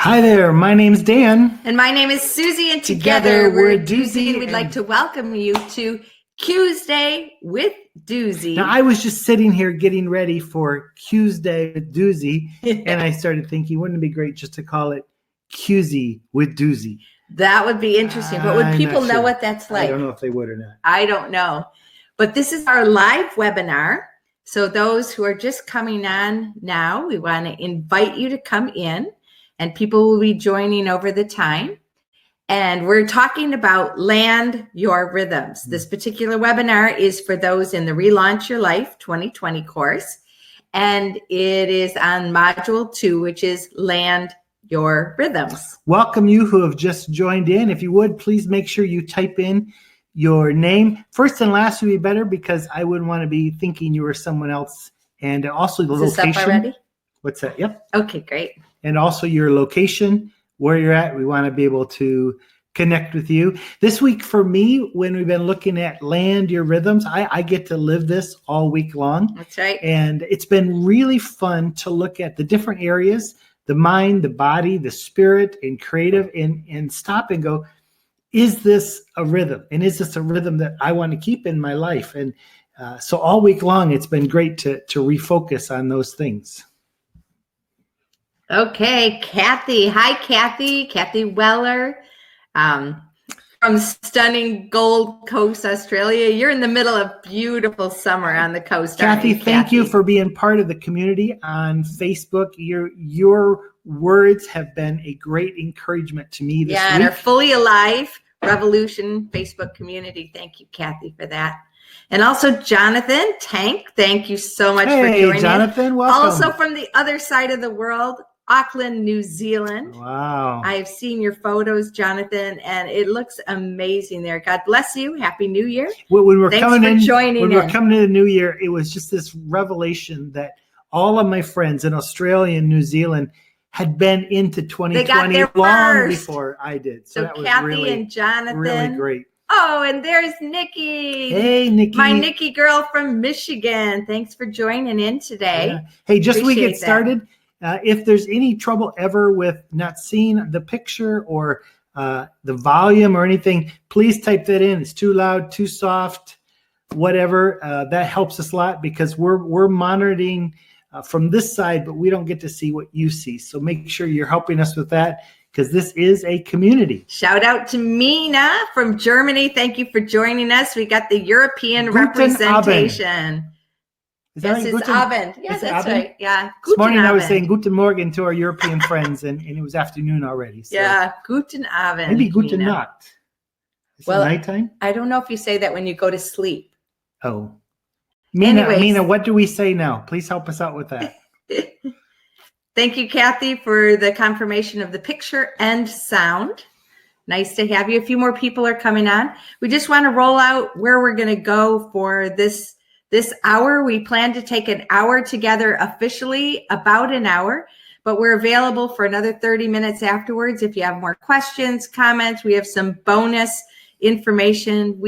Hi there, my name's Dan. And my name is Suzie, and together we're Duzie, and we'd like to welcome you to QUESDAY with Duzie. Now, I was just sitting here getting ready for QUESDAY with Duzie, and I started thinking, wouldn't it be great just to call it QUESDAY with Duzie? That would be interesting, but would people know what that's like? I don't know if they would or not. I don't know. But this is our live webinar. So those who are just coming on now, we want to invite you to come in. And people will be joining over the time. And we're talking about Land Your Rhythms. This particular webinar is for those in the Relaunch Your Life 2020 course. And it is on Module 2, which is Land Your Rhythms. Welcome you who have just joined in. If you would, please make sure you type in your name. First and last would be better because I wouldn't want to be thinking you were someone else. And also the location. Is this up already? What's that? Yep. Okay, great. And also your location, where you're at. We want to be able to connect with you. This week for me, when we've been looking at Land Your Rhythms, I get to live this all week long. That's right. And it's been really fun to look at the different areas, the mind, the body, the spirit, and creative, and stop and go, is this a rhythm? And is this a rhythm that I want to keep in my life? And so all week long, it's been great to refocus on those things. Okay, Kathy. Hi, Kathy. Kathy Weller from stunning Gold Coast, Australia. You're in the middle of beautiful summer on the coast. Kathy, thank you for being part of the community on Facebook. Your words have been a great encouragement to me this week. And our Fully Alive Revolution Facebook community. Thank you, Kathy, for that. And also Jonathan Tank, thank you so much for joining. Hey, Jonathan, welcome. Also from the other side of the world, Auckland, New Zealand. Wow. I've seen your photos, Jonathan, and it looks amazing there. God bless you. Happy New Year. When we're Thanks coming for in, joining when in. we're coming into the new year, it was just this revelation that all of my friends in Australia and New Zealand had been into 2020 long before I did. So that was Kathy really, and Jonathan. really great. Oh, and there's Nikki. Hey, Nikki. My Nikki girl from Michigan. Thanks for joining in today. Yeah. Hey, just so we get that. started, if there's any trouble ever with not seeing the picture or the volume or anything, please type that in. It's too loud, too soft, whatever. That helps us a lot because we're monitoring from this side, but we don't get to see what you see. So make sure you're helping us with that because this is a community. Shout out to Mina from Germany. Thank you for joining us. We got the European Guten representation. Abend. Yes, it's Abend. Yeah, that's right. Yeah. This morning I was saying Guten Morgen to our European friends, and it was afternoon already. So yeah, Guten Abend. Maybe Guten Nacht. Is it nighttime? I don't know if you say that when you go to sleep. Oh. Mina, what do we say now? Please help us out with that. Thank you, Kathy, for the confirmation of the picture and sound. Nice to have you. A few more people are coming on. We just want to roll out where we're going to go for this hour. We plan to take an hour together officially, about an hour, but we're available for another 30 minutes afterwards. If you have more questions, comments, we have some bonus information.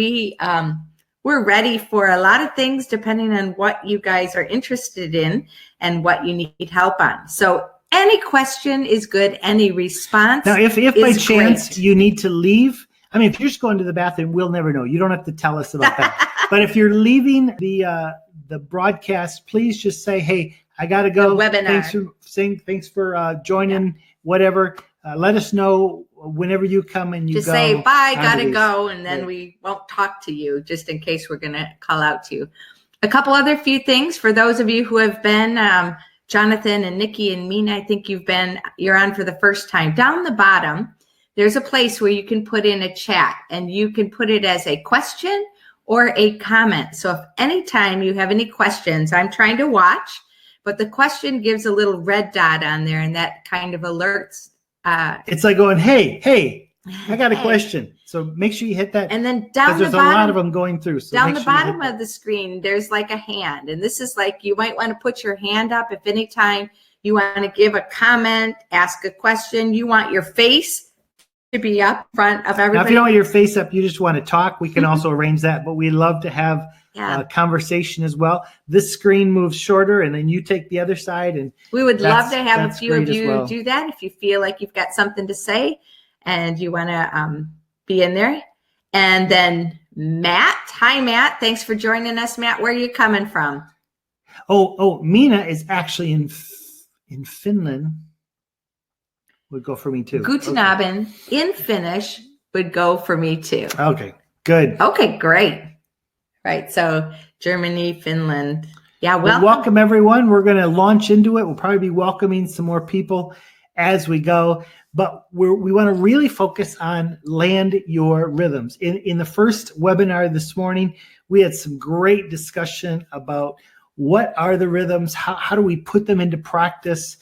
We're ready for a lot of things depending on what you guys are interested in and what you need help on. So any question is good. Any response now, if by chance great. You need to leave, I mean, if you're just going to the bathroom, we'll never know. You don't have to tell us about that. But if you're leaving the broadcast, please just say, hey, I got to go. The webinar. Thanks for joining, whatever. Let us know whenever you come and you just go. Just say, bye, got to go, and then we won't talk to you just in case we're going to call out to you. A couple other few things for those of you who have been, Jonathan and Nikki and Mina, I think you're on for the first time. Down the bottom, there's a place where you can put in a chat, and you can put it as a question or a comment. So if anytime you have any questions, I'm trying to watch, but the question gives a little red dot on there, and that kind of alerts. It's like going, hey, I got a question. So make sure you hit that. And then down the bottom, there's a lot of them going through. So down the bottom of the screen, there's like a hand. And this is like, you might want to put your hand up if anytime you want to give a comment, ask a question, you want your face to be up front of everybody. Now, if you don't want your face up, you just want to talk, we can also arrange that. But we love to have conversation as well. This screen moves shorter, and then you take the other side. And we would love to have a few of you do that if you feel like you've got something to say and you want to be in there. And then Matt. Hi, Matt. Thanks for joining us, Matt. Where are you coming from? Oh, Mina is actually in Finland. Would go for me too. Guten Abend in Finnish would go for me too. Okay, good. Okay, great. Right. So Germany, Finland. Yeah, welcome everyone. We're going to launch into it. We'll probably be welcoming some more people as we go, but we want to really focus on land your rhythms. In the first webinar this morning, we had some great discussion about what are the rhythms, how do we put them into practice,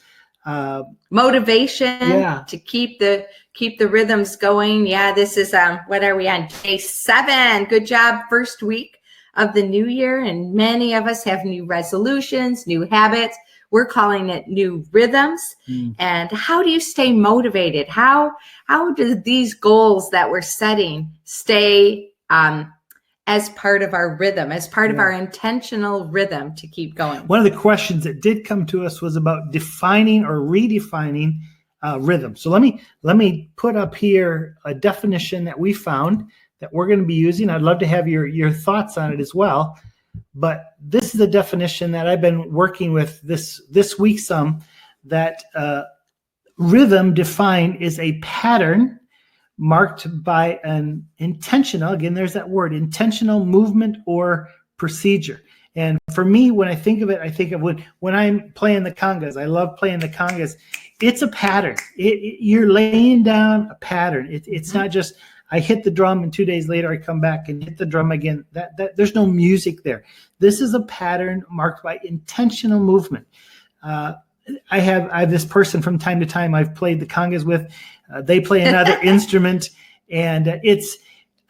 motivation to keep the rhythms going. Yeah, this is what are we on, day 7? Good job, first week of the new year, and many of us have new resolutions, new habits. We're calling it new rhythms. And how do you stay motivated? How do these goals that we're setting stay as part of our rhythm, as part of our intentional rhythm to keep going? One of the questions that did come to us was about defining or redefining rhythm. So let me put up here a definition that we found that we're going to be using. I'd love to have your thoughts on it as well. But this is a definition that I've been working with this week some, that rhythm defined is a pattern marked by an intentional, again, there's that word, intentional movement or procedure. And for me, when I think of it, I think of when I'm playing the congas. I love playing the congas. It's a pattern. You're laying down a pattern. It's not just I hit the drum and 2 days later I come back and hit the drum again. That there's no music there. This is a pattern marked by intentional movement. I have this person from time to time I've played the congas with. They play another instrument, and it's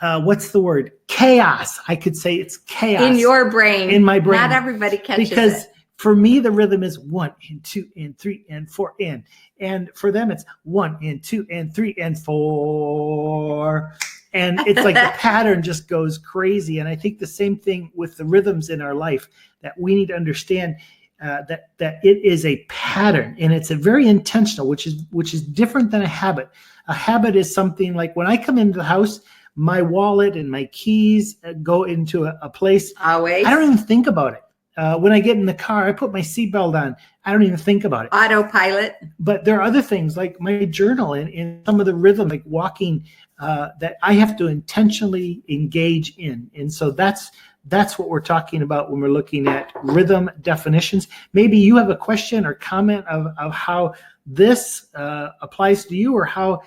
what's the word? Chaos. I could say it's chaos in your brain. In my brain. Not everybody catches because it. For me, the rhythm is 1 and 2 and 3 and 4 in. And for them, it's 1 and 2 and 3 and 4. And it's like the pattern just goes crazy. And I think the same thing with the rhythms in our life, that we need to understand that it is a pattern, and it's a very intentional, which is different than a habit. A habit is something like when I come into the house, my wallet and my keys go into a place. Always. I don't even think about it. When I get in the car, I put my seatbelt on. I don't even think about it. Autopilot. But there are other things like my journal and some of the rhythm, like walking, that I have to intentionally engage in. And so that's what we're talking about when we're looking at rhythm definitions. Maybe you have a question or comment of how this applies to you, or how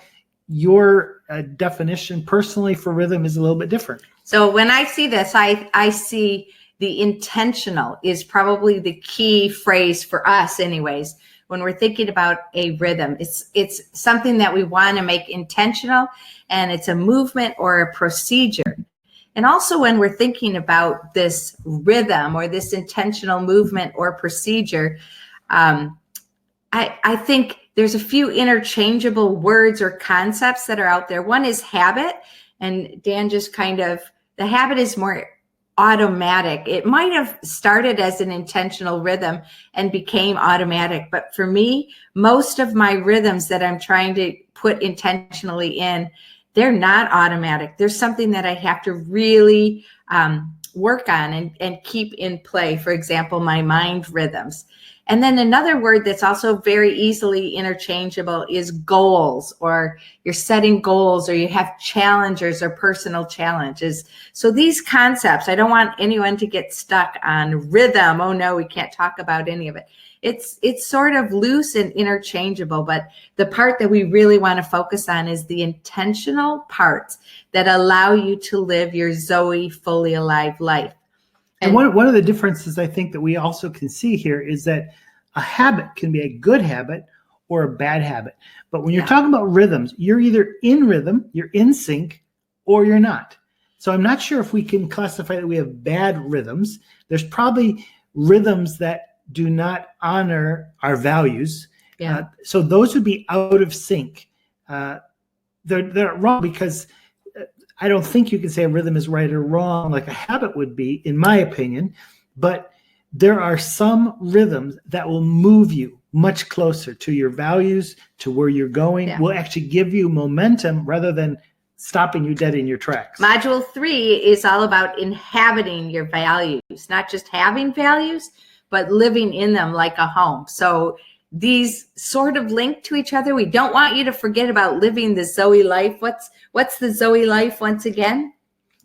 your definition personally for rhythm is a little bit different. So when I see this, I see the intentional is probably the key phrase for us anyways. When we're thinking about a rhythm, it's something that we want to make intentional, and it's a movement or a procedure. And also when we're thinking about this rhythm or this intentional movement or procedure, I think there's a few interchangeable words or concepts that are out there. One is habit, and Dan just the habit is more automatic. It might have started as an intentional rhythm and became automatic. But for me, most of my rhythms that I'm trying to put intentionally in, they're not automatic. There's something that I have to really work on and keep in play. For example, my mind rhythms. And then another word that's also very easily interchangeable is goals, or you're setting goals, or you have challenges or personal challenges. So these concepts, I don't want anyone to get stuck on rhythm. Oh no, we can't talk about any of it. It's sort of loose and interchangeable, but the part that we really want to focus on is the intentional parts that allow you to live your Zoe fully alive life. And one of the differences I think that we also can see here is that a habit can be a good habit or a bad habit. But when you're talking about rhythms, you're either in rhythm, you're in sync, or you're not. So I'm not sure if we can classify that we have bad rhythms. There's probably rhythms that do not honor our values. So those would be out of sync. They're wrong because I don't think you can say a rhythm is right or wrong like a habit would be, in my opinion, but there are some rhythms that will move you much closer to your values, to where you're going, will actually give you momentum rather than stopping you dead in your tracks. Module 3 is all about inhabiting your values, not just having values, but living in them like a home. So these sort of link to each other. We don't want you to forget about living the Zoe life. What's the Zoe life once again?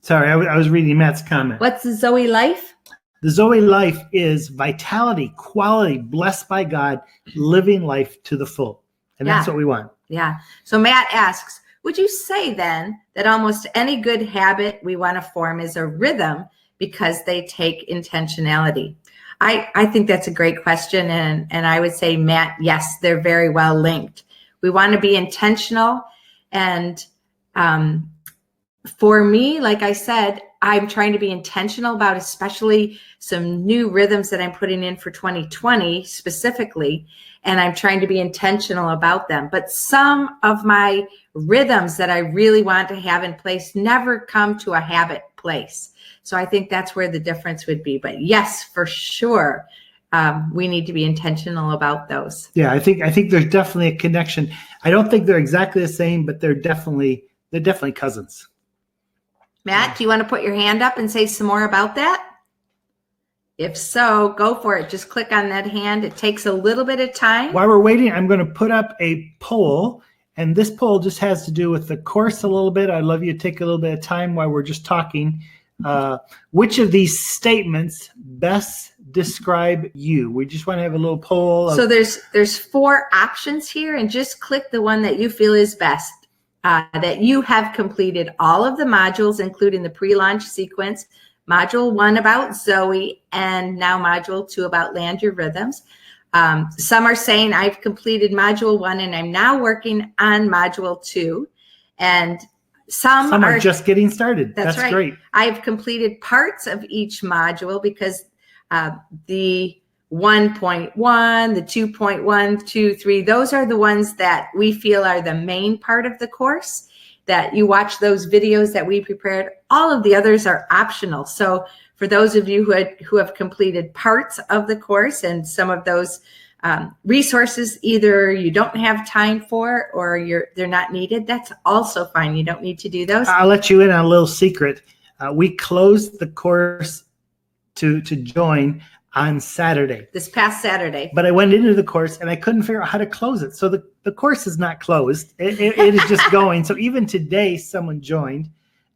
Sorry, I was reading Matt's comment. What's the Zoe life? The Zoe life is vitality, quality, blessed by God, living life to the full. And that's what we want. Yeah. So Matt asks, would you say then that almost any good habit we want to form is a rhythm because they take intentionality? I think that's a great question. And I would say, Matt, yes, they're very well linked. We want to be intentional. And for me, like I said, I'm trying to be intentional about especially some new rhythms that I'm putting in for 2020 specifically, and I'm trying to be intentional about them. But some of my rhythms that I really want to have in place never come to a habit place. So I think that's where the difference would be. But yes, for sure, we need to be intentional about those. Yeah, I think there's definitely a connection. I don't think they're exactly the same, but they're definitely cousins. Matt, do you want to put your hand up and say some more about that? If so, go for it. Just click on that hand. It takes a little bit of time. While we're waiting, I'm going to put up a poll, and this poll just has to do with the course a little bit. I'd love you to take a little bit of time while we're just talking. Which of these statements best describe you? We just want to have a little poll. So there's 4 options here, and just click the one that you feel is best. That you have completed all of the modules, including the pre-launch sequence, module 1 about Zoe, and now module 2 about land your rhythms. Some are saying I've completed module 1 and I'm now working on module 2. And some are just getting started. That's right. Great. I've completed parts of each module because the 1.1, the 2.1, 2, 3, those are the ones that we feel are the main part of the course, that you watch those videos that we prepared. All of the others are optional. So for those of you who have completed parts of the course and some of those resources, either you don't have time for or they're not needed, that's also fine. You don't need to do those. I'll let you in on a little secret. We closed the course to join on Saturday. This past Saturday. But I went into the course and I couldn't figure out how to close it. So the course is not closed. It is just going. So even today, someone joined.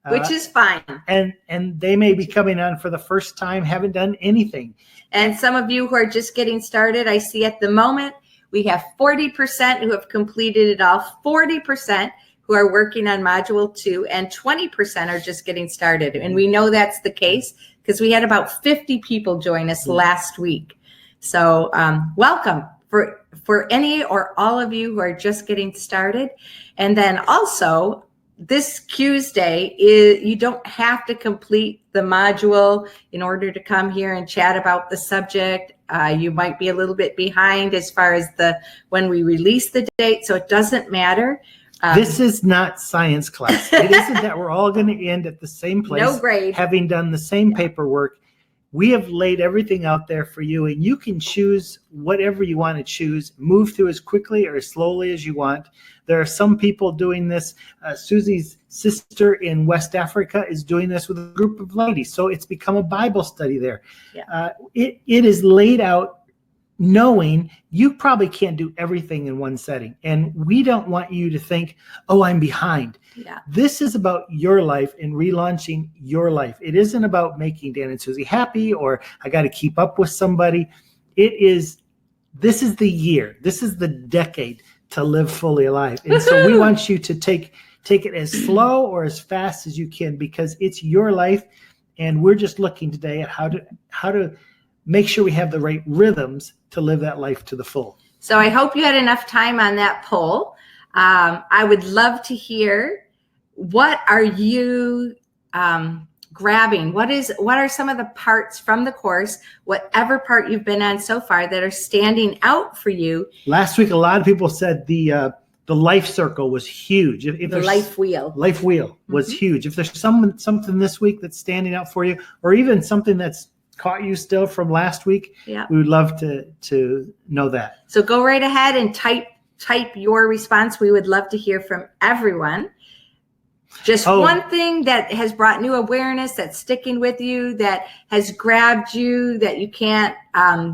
Which is fine. And they may be coming on for the first time, haven't done anything. And some of you who are just getting started, I see at the moment, we have 40% who have completed it all, 40% who are working on module 2, and 20% are just getting started. And we know that's the case because we had about 50 people join us last week. So welcome for any or all of you who are just getting started. And then also, this QUESDAY you don't have to complete the module in order to come here and chat about the subject. You might be a little bit behind as far as when we release the date, so it doesn't matter. This is not science class. It isn't that we're all going to end at the same place, no grade, having done the same paperwork. We have laid everything out there for you, and you can choose whatever you want to choose, move through as quickly or as slowly as you want. There are some people doing this. Susie's sister in West Africa is doing this with a group of ladies. So it's become a Bible study there. Yeah. It is laid out knowing you probably can't do everything in one setting. And we don't want you to think, oh, I'm behind. Yeah. This is about your life and relaunching your life. It isn't about making Dan and Suzie happy or I got to keep up with somebody. This is the year. This is the decade to live fully alive. And so we want you to take it as slow or as fast as you can because it's your life. And we're just looking today at how to make sure we have the right rhythms to live that life to the full. So I hope you had enough time on that poll. I would love to hear, what are you grabbing? What are some of the parts from the course, whatever part you've been on so far, that are standing out for you? Last week, a lot of people said the The life circle was huge. If The there's life wheel. life wheel was huge. If there's something this week that's standing out for you, or even something that's caught you still from last week, Yeah. we would love to know that. So go right ahead and type your response. We would love to hear from everyone. Just one thing that has brought new awareness, that's sticking with you, that has grabbed you, that you can't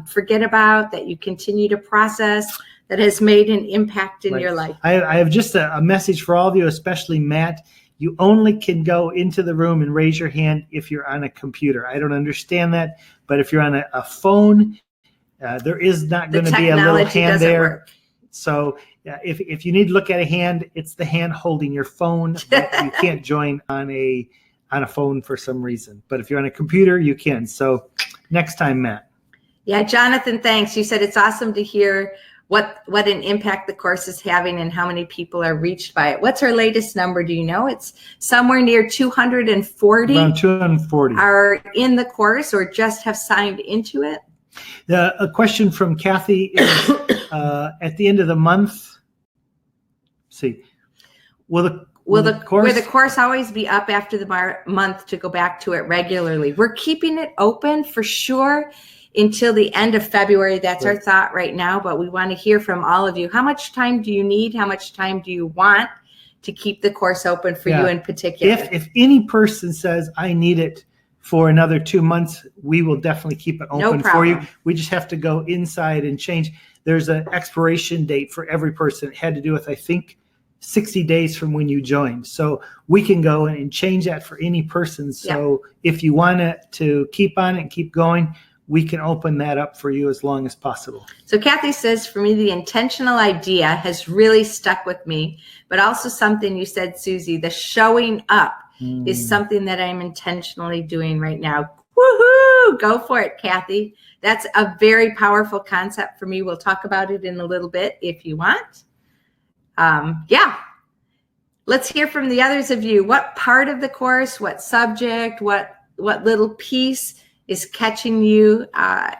forget about, that you continue to process, that has made an impact in your life. I have just a message for all of you, especially Matt. You only can go into the room and raise your hand if you're on a computer. I don't understand that, but if you're on a phone, there is not going to be a little hand there. Work. So if you need to look at a hand, it's the hand holding your phone. But you can't join on a phone for some reason. But if you're on a computer, you can. So next time, Matt. Yeah, Jonathan, thanks. You said it's awesome to hear what an impact the course is having and how many people are reached by it. What's our latest number? Do you know? It's somewhere near 240. Around 240 are in the course or just have signed into it. A question from Kathy is at the end of the month. See, will the course always be up after the month to go back to it regularly? We're keeping it open for sure until the end of February. That's our thought right now, but we want to hear from all of you. How much time do you need? How much time do you want to keep the course open for you in particular? If any person says, I need it for another 2 months, we will definitely keep it open for you. We just have to go inside and change. There's an expiration date for every person. It had to do with, I think, 60 days from when you joined. So we can go and change that for any person. So if you want to keep on it and keep going, we can open that up for you as long as possible. So Kathy says, for me, the intentional idea has really stuck with me, but also something you said, Suzie, the showing up is something that I'm intentionally doing right now. Woohoo! Go for it, Kathy. That's a very powerful concept for me. We'll talk about it in a little bit if you want. Let's hear from the others of you. What part of the course, what subject, what little piece is catching you?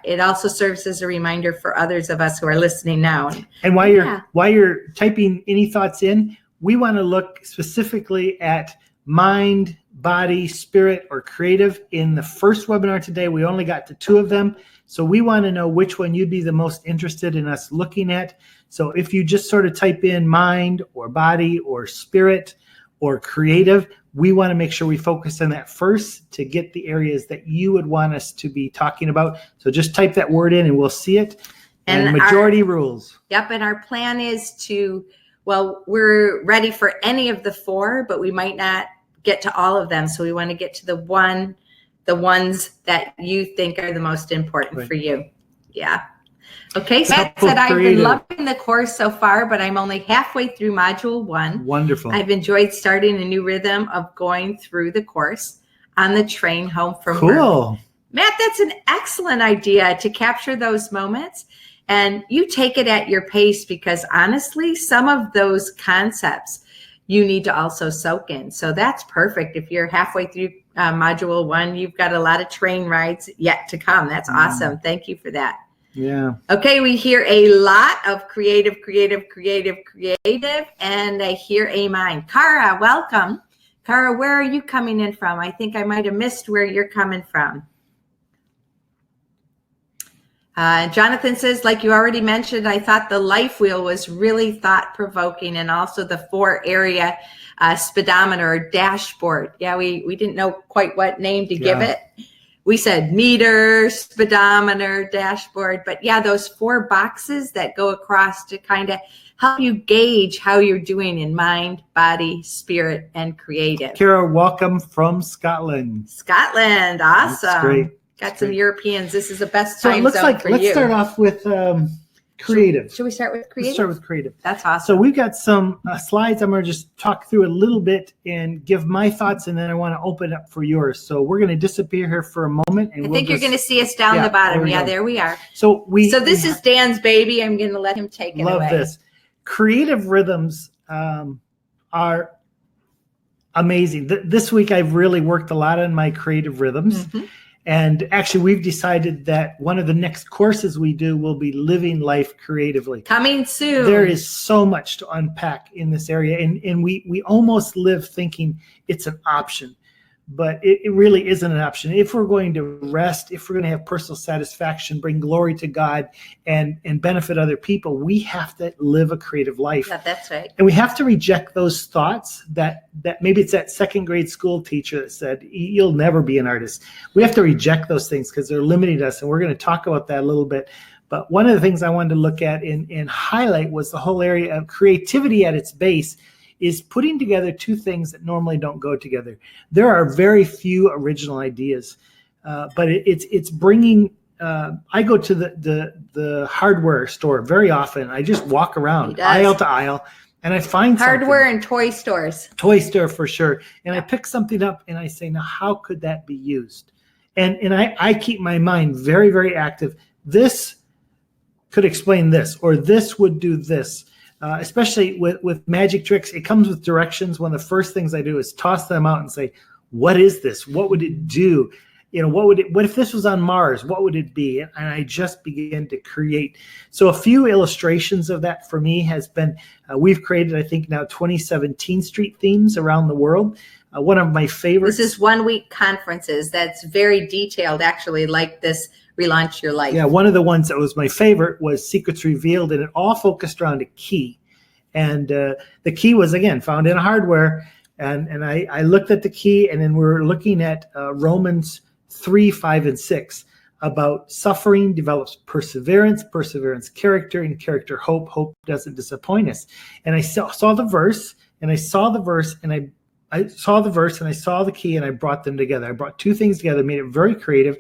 It also serves as a reminder for others of us who are listening now. And while you're typing any thoughts in, we want to look specifically at mind, body, spirit, or creative. In the first webinar today, we only got to 2 of them. So we want to know which one you'd be the most interested in us looking at. So if you just sort of type in mind or body or spirit or creative, we want to make sure we focus on that first to get the areas that you would want us to be talking about. So just type that word in and we'll see it. And majority rules. Yep. And our plan is we're ready for any of the 4, but we might not get to all of them. So we want to get to the ones that you think are the most important for you. Yeah. Okay. Matt said, I've been loving the course so far, but I'm only halfway through module 1. Wonderful. I've enjoyed starting a new rhythm of going through the course on the train home from work. Matt, that's an excellent idea to capture those moments. And you take it at your pace, because honestly, some of those concepts you need to also soak in. So that's perfect. If you're halfway through module 1, you've got a lot of train rides yet to come. That's awesome. Thank you for that. Yeah. Okay, we hear a lot of creative, and I hear a mind. Kara, welcome. Kara, where are you coming in from? I think I might have missed where you're coming from. Jonathan says, like you already mentioned, I thought the life wheel was really thought-provoking, and also the 4-area speedometer or dashboard. Yeah, we didn't know quite what name to give it. We said meter, speedometer, dashboard, but yeah, those 4 boxes that go across to kind of help you gauge how you're doing in mind, body, spirit, and creative. Kara, welcome from Scotland. Scotland, awesome. That's great. Got some Europeans. This is the best time zone for you. Let's start off with creative. Should we start with creative? Let's start with creative. That's awesome. So we've got some slides. I'm going to just talk through a little bit and give my thoughts, and then I want to open up for yours. So we're going to disappear here for a moment. And I think you're going to see us down the bottom. There we are. So this is Dan's baby. I'm going to let him take it away. Love this. Creative rhythms are amazing. This week I've really worked a lot on my creative rhythms. And actually, we've decided that one of the next courses we do will be living life creatively. Coming soon. There is so much to unpack in this area. And we almost live thinking it's an option, but it really isn't an option. If we're going to rest, if we're going to have personal satisfaction, bring glory to God, and benefit other people, we have to live a creative life. Yeah, that's right. And we have to reject those thoughts that maybe it's that second grade school teacher that said, you'll never be an artist. We have to reject those things because they're limiting us. And we're going to talk about that a little bit. But one of the things I wanted to look at and highlight was the whole area of creativity at its base is putting together two things that normally don't go together. There are very few original ideas, but it's bringing. I go to the hardware store very often. I just walk around aisle to aisle, and I find hardware something. and toy stores. Toy store for sure. And I pick something up and I say, now how could that be used? And I keep my mind very, very active. This could explain this, or this would do this. Especially with magic tricks, it comes with directions. One of the first things I do is toss them out and say, what is this? What would it do? What if this was on Mars? What would it be? And I just begin to create. So a few illustrations of that for me has been, we've created, I think now 2017 street themes around the world. One of my favorites. This is 1 week conferences. That's very detailed, actually, like this Relaunch Your Life. Yeah, one of the ones that was my favorite was Secrets Revealed, and it all focused around a key. And the key was, again, found in hardware. And I looked at the key, and then we're looking at Romans 3, 5, and 6 about suffering develops perseverance, perseverance character, and character hope. Hope doesn't disappoint us. And I saw the verse, and I saw the verse, and I saw the verse, and I saw the key, and I brought them together. I brought two things together, made it very creative,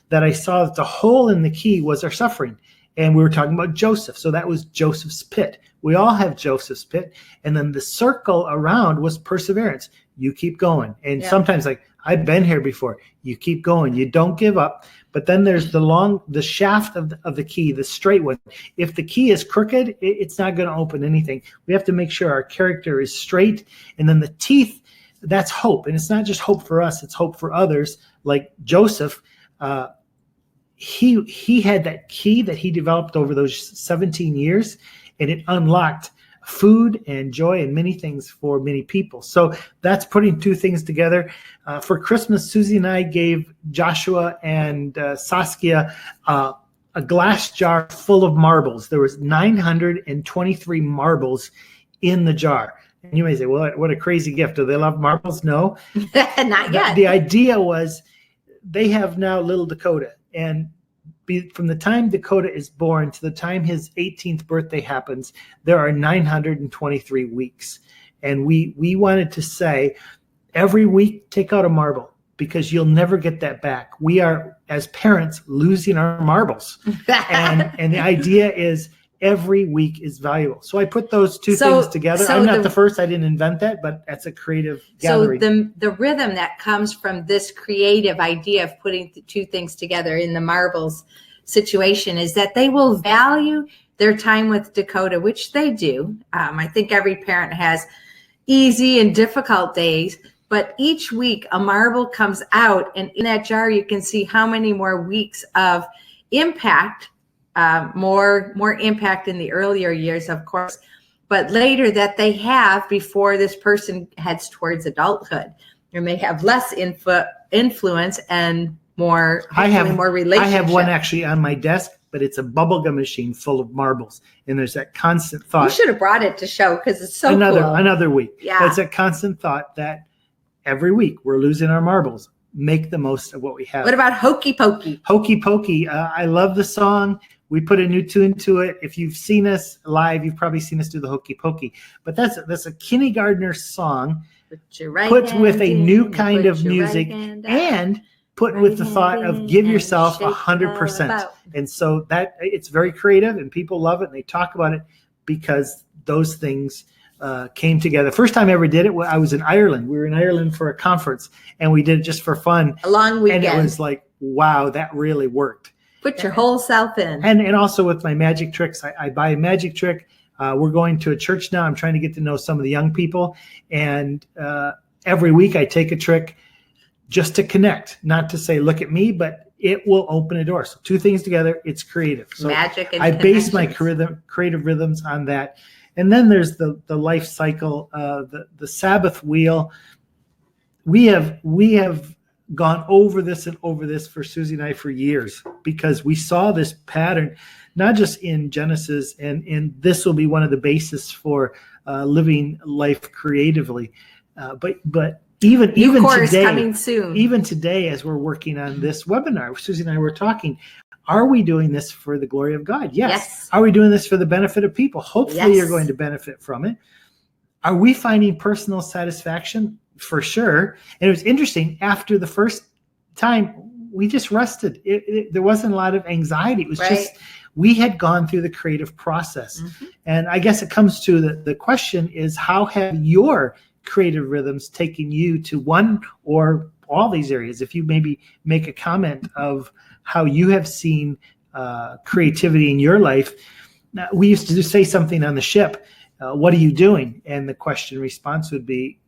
that I saw that the hole in the key was our suffering. And we were talking about Joseph. So that was Joseph's pit. We all have Joseph's pit. And then the circle around was perseverance. You keep going. And sometimes, like, I've been here before. You keep going. You don't give up. But then there's the shaft of the key, the straight one. If the key is crooked, it's not going to open anything. We have to make sure our character is straight. And then the teeth, that's hope. And it's not just hope for us. It's hope for others. Like Joseph, he had that key that he developed over those 17 years, and it unlocked food and joy and many things for many people. So that's putting two things together. For Christmas, Susie and I gave Joshua and Saskia a glass jar full of marbles. There was 923 marbles in the jar. And you may say, well, what a crazy gift. Do they love marbles? No. Not yet. The idea was they have now little Dakota. And from the time Dakota is born to the time his 18th birthday happens, there are 923 weeks. And we wanted to say, every week, take out a marble, because you'll never get that back. We are, as parents, losing our marbles. and the idea is every week is valuable. So I put those two things together. I'm not the first. I didn't invent that, but that's a creative gathering. So the rhythm that comes from this creative idea of putting the two things together in the marbles situation is that they will value their time with Dakota, which they do. I think every parent has easy and difficult days, but each week a marble comes out, and in that jar you can see how many more weeks of impact, more impact in the earlier years, of course, but later that they have before this person heads towards adulthood. They may have less influence and more relationships. I have one actually on my desk, but it's a bubblegum machine full of marbles. And there's that constant thought. You should have brought it to show, because it's so cool. Another week. Yeah. It's a constant thought that every week we're losing our marbles. Make the most of what we have. What about Hokey Pokey? Hokey Pokey. I love the song. We put a new tune to it. If you've seen us live, you've probably seen us do the Hokey Pokey. But that's a kindergartner song put with a new kind of music and put with the thought of give yourself 100%. And so that it's very creative, and people love it, and they talk about it because those things came together. First time I ever did it, I was in Ireland. We were in Ireland for a conference, and we did it just for fun. A long weekend. And it was like, wow, that really worked. Put your whole self in. And also with my magic tricks, I buy a magic trick. We're going to a church now. I'm trying to get to know some of the young people. And every week I take a trick. just to connect, not to say, look at me, but it will open a door. So two things together, it's creative. So magic and I base my connections. creative rhythms on that. And then there's the life cycle, the Sabbath wheel. We have gone over this and over this for Suzie and I for years, because we saw this pattern, not just in Genesis, and this will be one of the basis for living life creatively. But even today, coming soon. Even today, as we're working on this webinar, Suzie and I were talking, are we doing this for the glory of God? Yes. Are we doing this for the benefit of people? Hopefully you're going to benefit from it. Are we finding personal satisfaction? For sure. And it was interesting, after the first time, we just rested. There wasn't a lot of anxiety. It was just, we had gone through the creative process. And I guess it comes to the question is, how have your creative rhythms taken you to one or all these areas? If you maybe make a comment of how you have seen creativity in your life. Now, we used to say something on the ship, what are you doing? And the question response would be,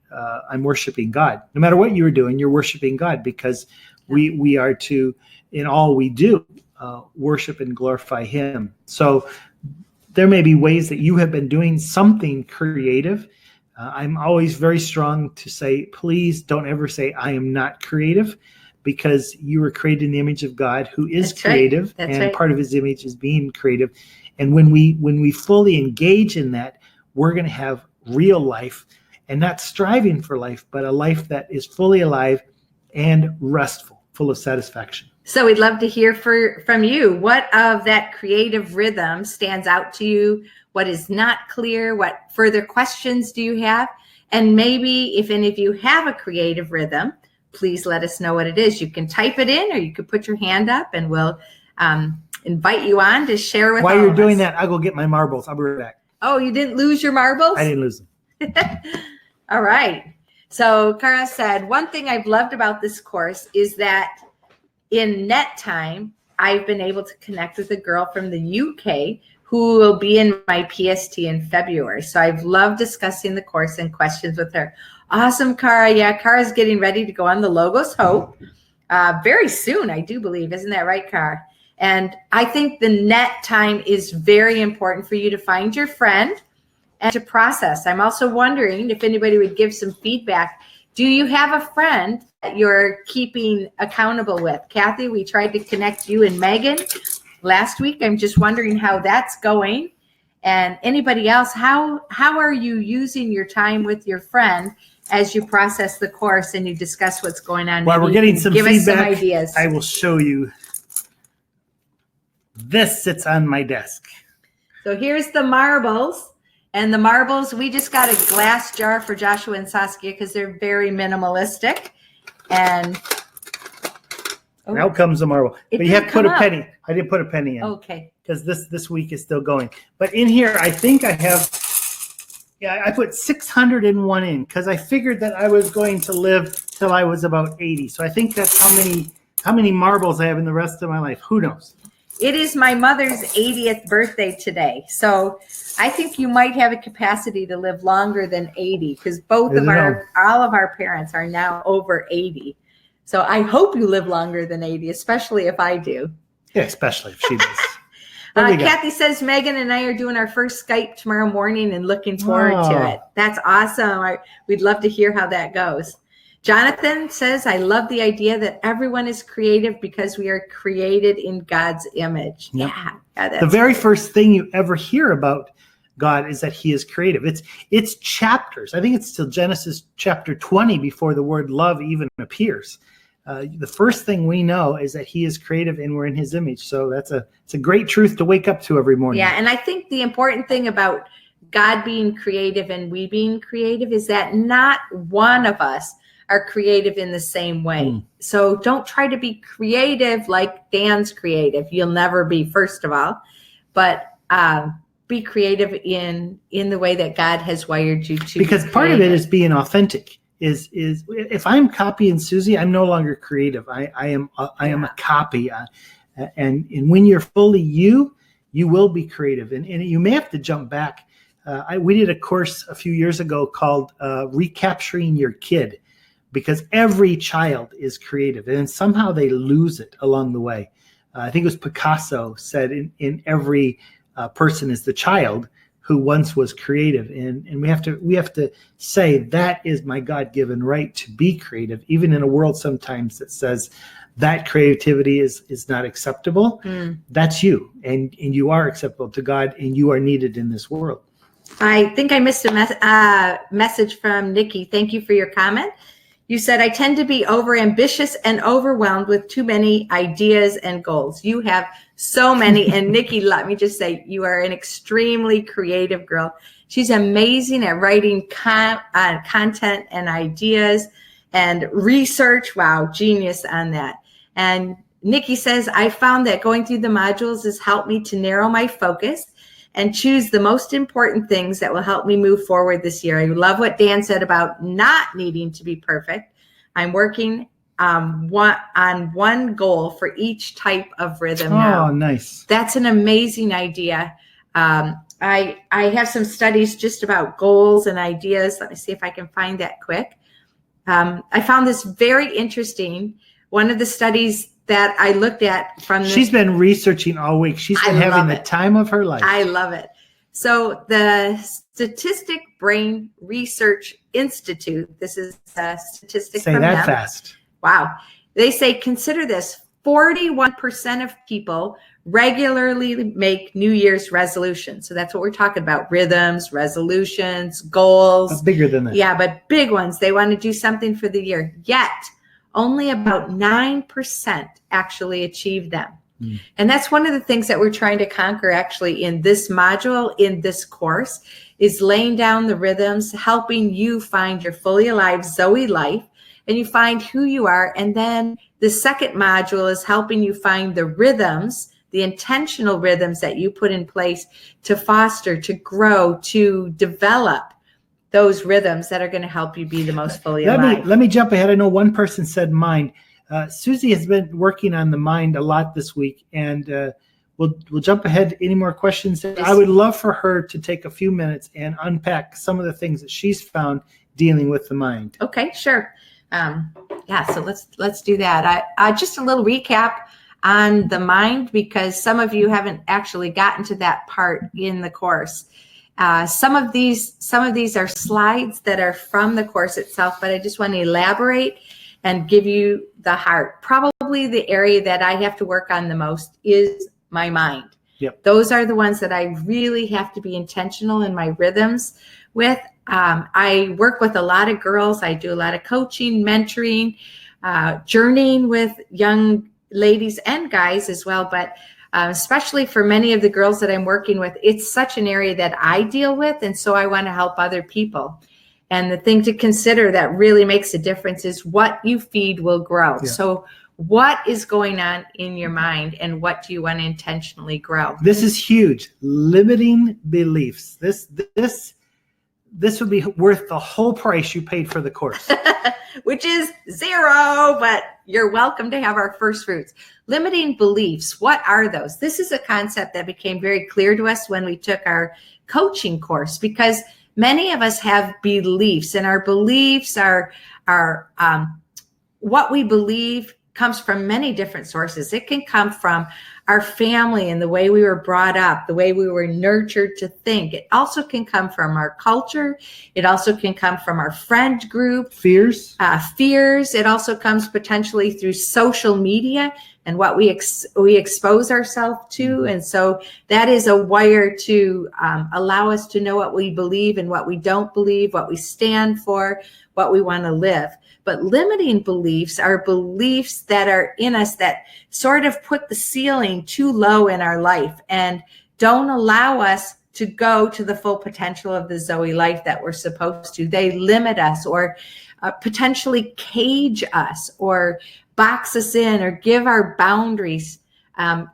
I'm worshiping God. No matter what you were doing, you're worshiping God, because we are to, in all we do, worship and glorify Him. So there may be ways that you have been doing something creative. I'm always very strong to say, please don't ever say I am not creative, because you were created in the image of God, who is creative, and part of His image is being creative. And when we fully engage in that, we're going to have real life, and not striving for life, but a life that is fully alive and restful, full of satisfaction. So we'd love to hear from you. What of that creative rhythm stands out to you? What is not clear? What further questions do you have? And maybe if any of you have a creative rhythm, please let us know what it is. You can type it in, or you could put your hand up, and we'll invite you on to share with us. While you're doing that, I'll go get my marbles. I'll be right back. Oh, you didn't lose your marbles? I didn't lose them. All right. So Cara said, one thing I've loved about this course is that in net time, I've been able to connect with a girl from the UK who will be in my PST in February. So I've loved discussing the course and questions with her. Awesome, Cara. Yeah, Cara's getting ready to go on the Logos Hope very soon, I do believe. Isn't that right, Cara? And I think the net time is very important for you to find your friend and to process. I'm also wondering if anybody would give some feedback. Do you have a friend that you're keeping accountable with? Kathy, we tried to connect you and Megan last week. I'm just wondering how that's going. And anybody else, how are you using your time with your friend as you process the course and you discuss what's going on? While we're getting some feedback, us some ideas. I will show you. This sits on my desk. So here's the marbles. And the marbles, we just got a glass jar for Joshua and Saskia because they're very minimalistic. And now comes the marble. But you have to put a penny. I didn't put a penny in. Okay. Because this week is still going. But in here, I think I have, I put 601 in because I figured that I was going to live till I was about 80. So I think that's how many marbles I have in the rest of my life. Who knows? It is my mother's 80th birthday today. So I think you might have a capacity to live longer than 80 because all of our parents are now over 80. So I hope you live longer than 80, especially if I do. Yeah, especially if she does. Kathy says Megan and I are doing our first Skype tomorrow morning and looking forward to it. That's awesome. We'd love to hear how that goes. Jonathan says, I love the idea that everyone is creative because we are created in God's image. Yep. Yeah. The very first thing you ever hear about God is that He is creative. It's chapters. I think it's till Genesis chapter 20 before the word love even appears. The first thing we know is that He is creative and we're in His image. So it's a great truth to wake up to every morning. Yeah, and I think the important thing about God being creative and we being creative is that not one of us are creative in the same way. So don't try to be creative like Dan's creative. You'll never be, first of all, but be creative in the way that God has wired you to. Because part of it is being authentic. Is if I'm copying Suzie, I'm no longer creative. I am a copy. And when you're fully you will be creative. And you may have to jump back. We did a course a few years ago called Recapturing Your Kid, because every child is creative, and somehow they lose it along the way. I think it was Picasso said, in every person is the child who once was creative, and we have to say that is my God-given right to be creative, even in a world sometimes that says that creativity is not acceptable. That's you, and you are acceptable to God, and you are needed in this world. I think I missed a message from Nikki. Thank you for your comment. You said, I tend to be overambitious and overwhelmed with too many ideas and goals. You have so many. And Nikki, let me just say, you are an extremely creative girl. She's amazing at writing content and ideas and research. Wow, genius on that. And Nikki says, I found that going through the modules has helped me to narrow my focus and choose the most important things that will help me move forward this year. I love what Dan said about not needing to be perfect. I'm working on one goal for each type of rhythm now. Oh, nice. That's an amazing idea. I have some studies just about goals and ideas. Let me see if I can find that quick. I found this very interesting. One of the studies that I looked at from she's been researching all week. She's been having the time of her life. I love it. So the Statistic Brain Research Institute, this is a statistic Say from that them. fast. Wow. They say, consider this, 41% of people regularly make New Year's resolutions. So that's what we're talking about, rhythms, resolutions, goals. That's bigger than that. Yeah, but big ones. They want to do something for the year. Yet, only about 9% actually achieve them. And that's one of the things that we're trying to conquer actually in this module, in this course, is laying down the rhythms, helping you find your fully alive Zoe life, and you find who you are. And then the second module is helping you find the rhythms, the intentional rhythms that you put in place to foster, to grow, to develop those rhythms that are going to help you be the most fully alive. Let me jump ahead. I know one person said mind. Susie has been working on the mind a lot this week, and we'll jump ahead. Any more questions? I would love for her to take a few minutes and unpack some of the things that she's found dealing with the mind. Okay, sure. So let's do that. I just a little recap on the mind, because some of you haven't actually gotten to that part in the course. Some of these are slides that are from the course itself, but I just want to elaborate and give you the heart. Probably the area that I have to work on the most is my mind. Yep. Those are the ones that I really have to be intentional in my rhythms with. I work with a lot of girls. I do a lot of coaching, mentoring, journeying with young ladies and guys as well, but especially for many of the girls that I'm working with, it's such an area that I deal with, and so I want to help other people. And the thing to consider that really makes a difference is what you feed will grow. Yeah. So what is going on in your mind, and what do you want to intentionally grow? This is huge. Limiting beliefs. This would be worth the whole price you paid for the course. Which is zero, but you're welcome to have our first fruits. Limiting beliefs, what are those? This is a concept that became very clear to us when we took our coaching course, because many of us have beliefs, and our beliefs are what we believe comes from many different sources. It can come from our family and the way we were brought up, the way we were nurtured to think. It also can come from our culture. It also can come from our friend group. Fears. It also comes potentially through social media and what we expose ourselves to. Mm-hmm. And so that is a wire to allow us to know what we believe and what we don't believe, what we stand for, what we want to live. But limiting beliefs are beliefs that are in us that sort of put the ceiling too low in our life and don't allow us to go to the full potential of the Zoe life that we're supposed to. They limit us, or potentially cage us, or box us in, or give our boundaries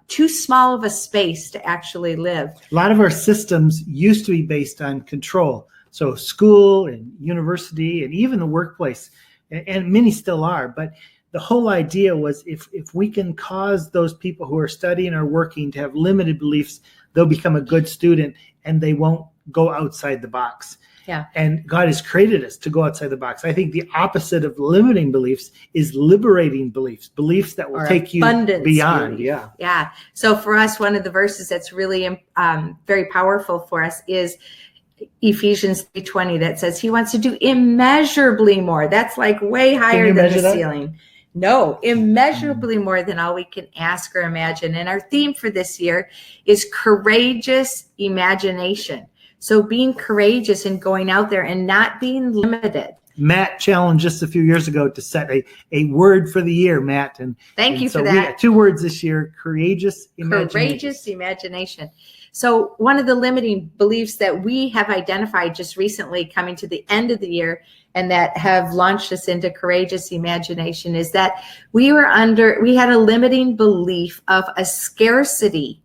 too small of a space to actually live. A lot of our systems used to be based on control. So school and university and even the workplace, and many still are, but the whole idea was if we can cause those people who are studying or working to have limited beliefs, they'll become a good student and they won't go outside the box. Yeah. And God has created us to go outside the box. I think the opposite of limiting beliefs is liberating beliefs, beliefs that will take you beyond. Belief. Yeah. So for us, one of the verses that's really very powerful for us is Ephesians 3:20 that says he wants to do immeasurably more. That's like way higher than the ceiling. No, immeasurably more than all we can ask or imagine. And our theme for this year is courageous imagination. So being courageous and going out there and not being limited. Matt challenged just a few years ago to set a word for the year, Matt. And thank you so for that. We got 2 words this year: courageous imagination. Courageous imagination. So one of the limiting beliefs that we have identified just recently coming to the end of the year and that have launched us into courageous imagination is that we had a limiting belief of a scarcity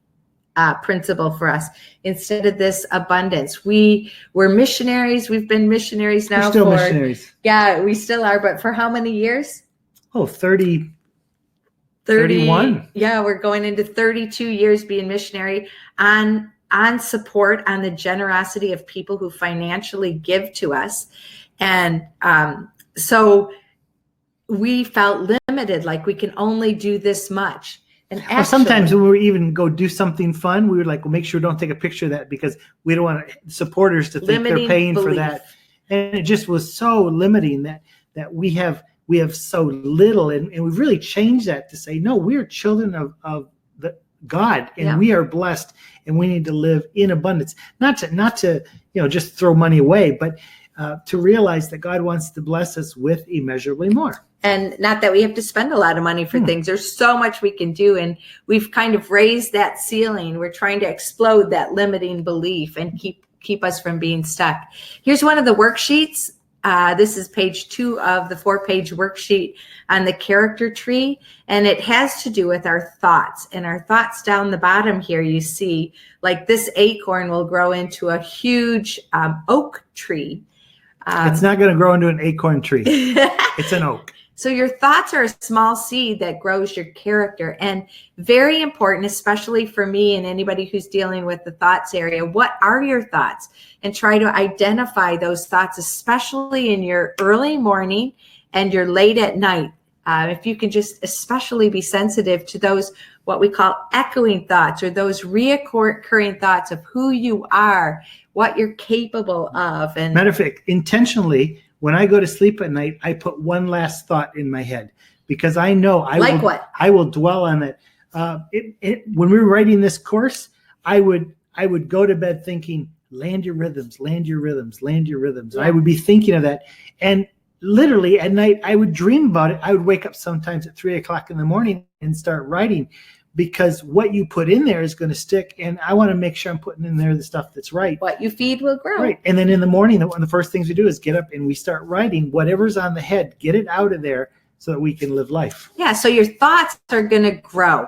principle for us instead of this abundance. We were missionaries. We've been missionaries now. We're still missionaries. Yeah, we still are. But for how many years? Oh, 31. Yeah, we're going into 32 years being missionary on support, on the generosity of people who financially give to us. And so we felt limited, like we can only do this much. And actually, sometimes when we even go do something fun, we would like, well, make sure don't take a picture of that because we don't want supporters to think they're paying for that. And it just was so limiting that we have so little, and we've really changed that to say, no, we are children of the God, and we are blessed, and we need to live in abundance. Not to just throw money away, but to realize that God wants to bless us with immeasurably more. And not that we have to spend a lot of money for things. There's so much we can do, and we've kind of raised that ceiling. We're trying to explode that limiting belief and keep us from being stuck. Here's one of the worksheets. This is page 2 of the 4-page worksheet on the character tree, and it has to do with our thoughts. And our thoughts down the bottom here, you see, like this acorn will grow into a huge oak tree. It's not going to grow into an acorn tree. It's an oak. So your thoughts are a small seed that grows your character, and very important, especially for me and anybody who's dealing with the thoughts area. What are your thoughts? And try to identify those thoughts, especially in your early morning and your late at night. If you can just especially be sensitive to those, what we call echoing thoughts, or those reoccurring thoughts of who you are, what you're capable of. And matter of fact, intentionally, when I go to sleep at night, I put one last thought in my head because I know I will dwell on it. When we were writing this course, I would go to bed thinking, land your rhythms, land your rhythms, land your rhythms. Yeah. I would be thinking of that. And literally at night, I would dream about it. I would wake up sometimes at 3:00 in the morning and start writing, because what you put in there is going to stick. And I want to make sure I'm putting in there the stuff that's right. What you feed will grow. Right. And then in the morning, one of the first things we do is get up and we start writing whatever's on the head, get it out of there so that we can live life. Yeah. So your thoughts are going to grow.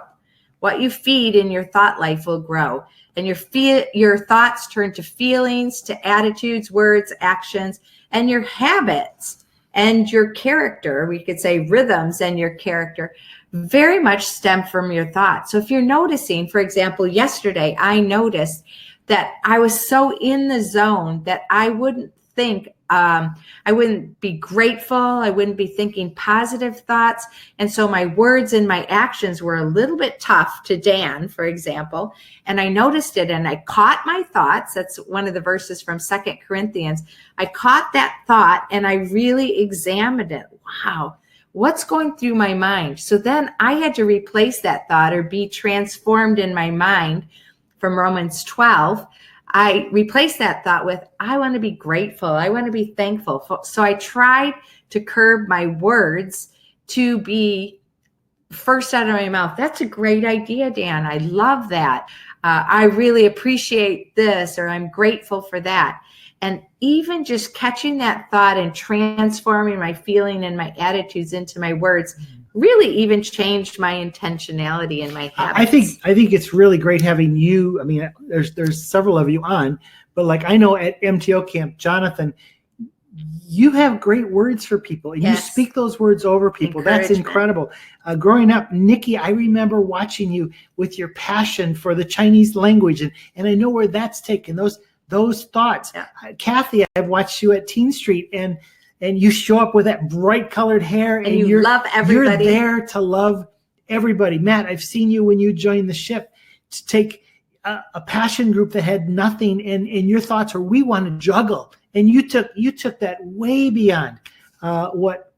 What you feed in your thought life will grow. And your thoughts turn to feelings, to attitudes, words, actions, and your habits and your character. We could say rhythms and your character very much stem from your thoughts. So if you're noticing, for example, yesterday, I noticed that I was so in the zone that I wouldn't think, I wouldn't be grateful. I wouldn't be thinking positive thoughts. And so my words and my actions were a little bit tough to Dan, for example. And I noticed it and I caught my thoughts. That's one of the verses from 2 Corinthians. I caught that thought and I really examined it. Wow. What's going through my mind? So then I had to replace that thought or be transformed in my mind from Romans 12. I replaced that thought with, I want to be grateful. I want to be thankful. So I tried to curb my words to be first out of my mouth. That's a great idea, Dan. I love that. I really appreciate this, or I'm grateful for that. And even just catching that thought and transforming my feeling and my attitudes into my words really even changed my intentionality and my habits. I think it's really great having you. I mean, there's several of you on, but like I know at MTO camp, Jonathan, you have great words for people and you speak those words over people. That's incredible. Growing up, Nikki, I remember watching you with your passion for the Chinese language, and I know where that's taken. those thoughts. Yeah. Kathy, I've watched you at Teen Street, and you show up with that bright colored hair, and you love everybody. You're there to love everybody. Matt, I've seen you when you joined the ship to take a passion group that had nothing, and your thoughts were, we want to juggle, and you took that way beyond what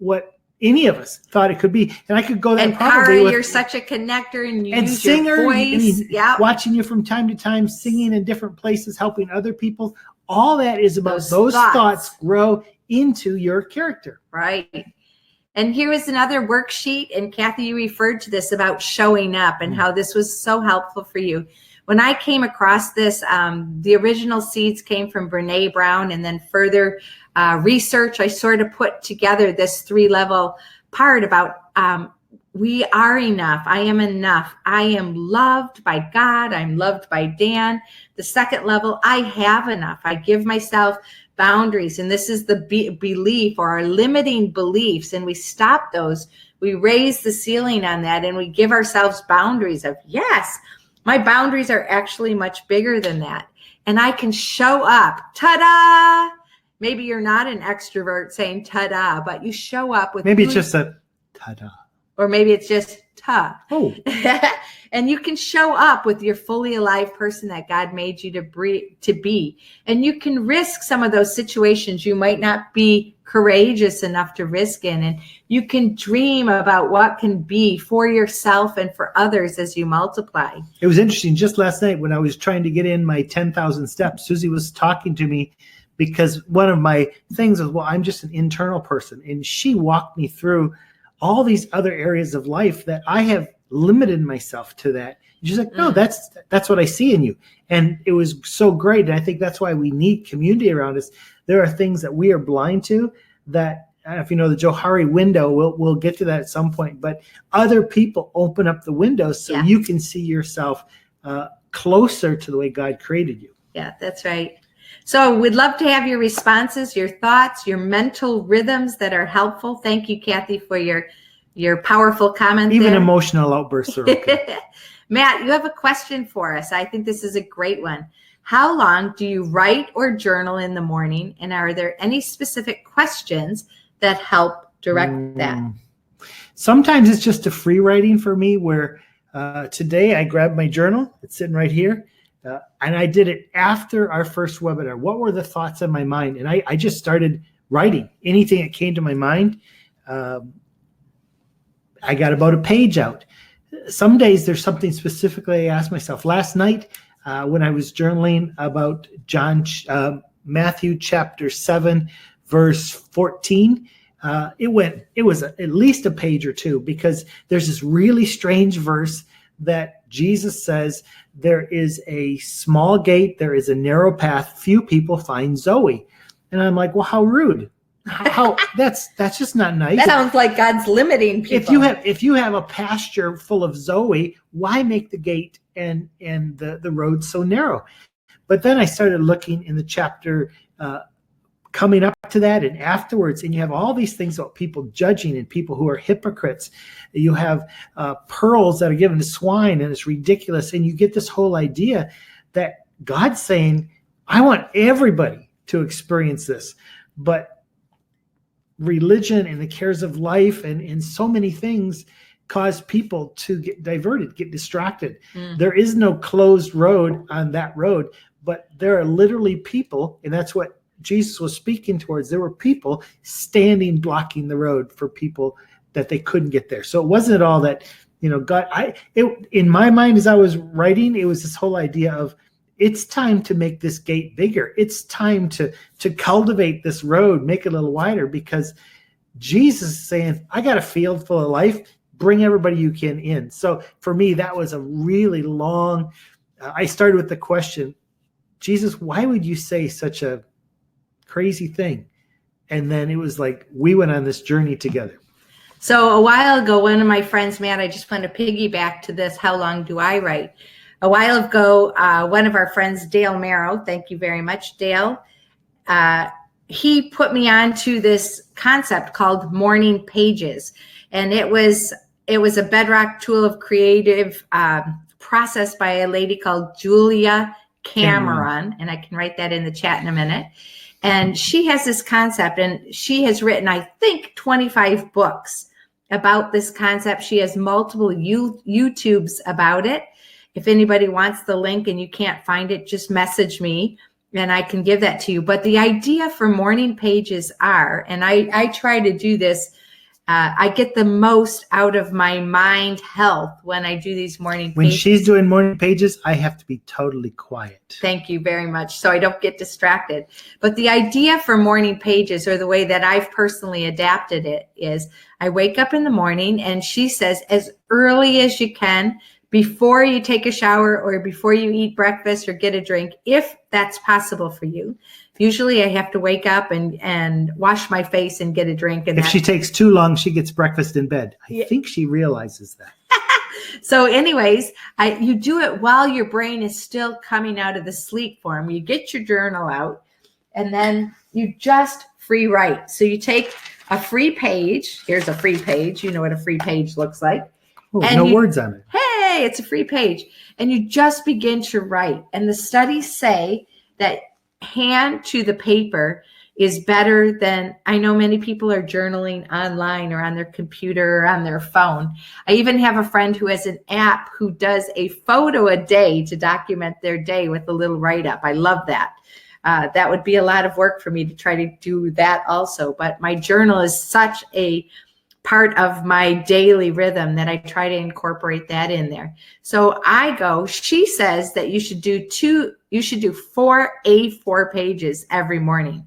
any of us thought it could be. And I could go there and probably Kara, with, you're such a connector, and you and use singer, your voice. Watching you from time to time, singing in different places, helping other people. All that is about those thoughts grow into your character. Right. And here is another worksheet. And Kathy, you referred to this about showing up and how this was so helpful for you. When I came across this, the original seeds came from Brene Brown, and then further research, I sort of put together this 3-level part about we are enough. I am enough. I am loved by God. I'm loved by Dan. The second level, I have enough. I give myself boundaries. And this is the belief, or our limiting beliefs. And we stop those. We raise the ceiling on that, and we give ourselves boundaries of, yes, my boundaries are actually much bigger than that. And I can show up. Ta-da! Maybe you're not an extrovert saying ta-da, but you show up with. Maybe it's just a ta-da. Or maybe it's just ta. Oh. And you can show up with your fully alive person that God made you to be. And you can risk some of those situations you might not be courageous enough to risk in. And you can dream about what can be for yourself and for others as you multiply. It was interesting. Just last night when I was trying to get in my 10,000 steps, Suzie was talking to me, because one of my things is, well, I'm just an internal person. And she walked me through all these other areas of life that I have limited myself to that. And she's like, no, that's what I see in you. And it was so great. And I think that's why we need community around us. There are things that we are blind to that, if you know the Johari window, we'll get to that at some point, but other people open up the windows so you can see yourself closer to the way God created you. Yeah, that's right. So we'd love to have your responses, your thoughts, your mental rhythms that are helpful. Thank you, Kathy, for your powerful comment. Even there. Emotional outbursts are okay. Matt, you have a question for us. I think this is a great one. How long do you write or journal in the morning? And are there any specific questions that help direct that? Sometimes it's just a free writing for me, where today I grabbed my journal. It's sitting right here. And I did it after our first webinar. What were the thoughts in my mind? And I just started writing anything that came to my mind. I got about a page out. Some days there's something specifically I asked myself. Last night when I was journaling about Matthew chapter 7, verse 14, it was at least a page or two, because there's this really strange verse that Jesus says, there is a small gate, there is a narrow path, few people find Zoe. And I'm like, well, how rude. How that's just not nice. That sounds like God's limiting people. If you have a pasture full of Zoe, why make the gate and the road so narrow? But then I started looking in the chapter coming up to that and afterwards, and you have all these things about people judging and people who are hypocrites. You have pearls that are given to swine, and it's ridiculous. And you get this whole idea that God's saying, I want everybody to experience this. But religion and the cares of life and so many things cause people to get diverted, get distracted. There is no closed road on that road, but there are literally people, and that's what Jesus was speaking towards. There were people standing, blocking the road for people that they couldn't get there. So it wasn't at all that, God, in my mind, as I was writing, it was this whole idea of, it's time to make this gate bigger. It's time to cultivate this road, make it a little wider, because Jesus is saying, I got a field full of life. Bring everybody you can in. So for me, that was a really long, I started with the question, Jesus, why would you say such a crazy thing? And then it was like, we went on this journey together. So a while ago, one of my friends, Matt, I just want to piggyback to this. How long do I write? A while ago, one of our friends, Dale Merrow, thank you very much, Dale. He put me on to this concept called morning pages. And it was a bedrock tool of creative process by a lady called Julia Cameron, and I can write that in the chat in a minute. And she has this concept, and she has written, I think, 25 books about this concept. She has multiple YouTubes about it. If anybody wants the link and you can't find it, just message me and I can give that to you. But the idea for morning pages are, and I try to do this, I get the most out of my mind health when I do these morning pages. When she's doing morning pages, I have to be totally quiet. Thank you very much. So I don't get distracted. But the idea for morning pages, or the way that I've personally adapted it, is I wake up in the morning and she says, as early as you can, before you take a shower or before you eat breakfast or get a drink, if that's possible for you. Usually I have to wake up and wash my face and get a drink. And if she takes too long, she gets breakfast in bed. I think she realizes that. So anyways, you do it while your brain is still coming out of the sleep form. You get your journal out and then you just free write. So you take a free page. Here's a free page. You know what a free page looks like. Oh, no words on it. Hey, it's a free page. And you just begin to write. And the studies say that hand to the paper is better than, I know many people are journaling online or on their computer or on their phone. I even have a friend who has an app who does a photo a day to document their day with a little write-up. I love that. That would be a lot of work for me to try to do that also. But my journal is such a part of my daily rhythm that I try to incorporate that in there. So she says that you should do 4 A4 pages every morning.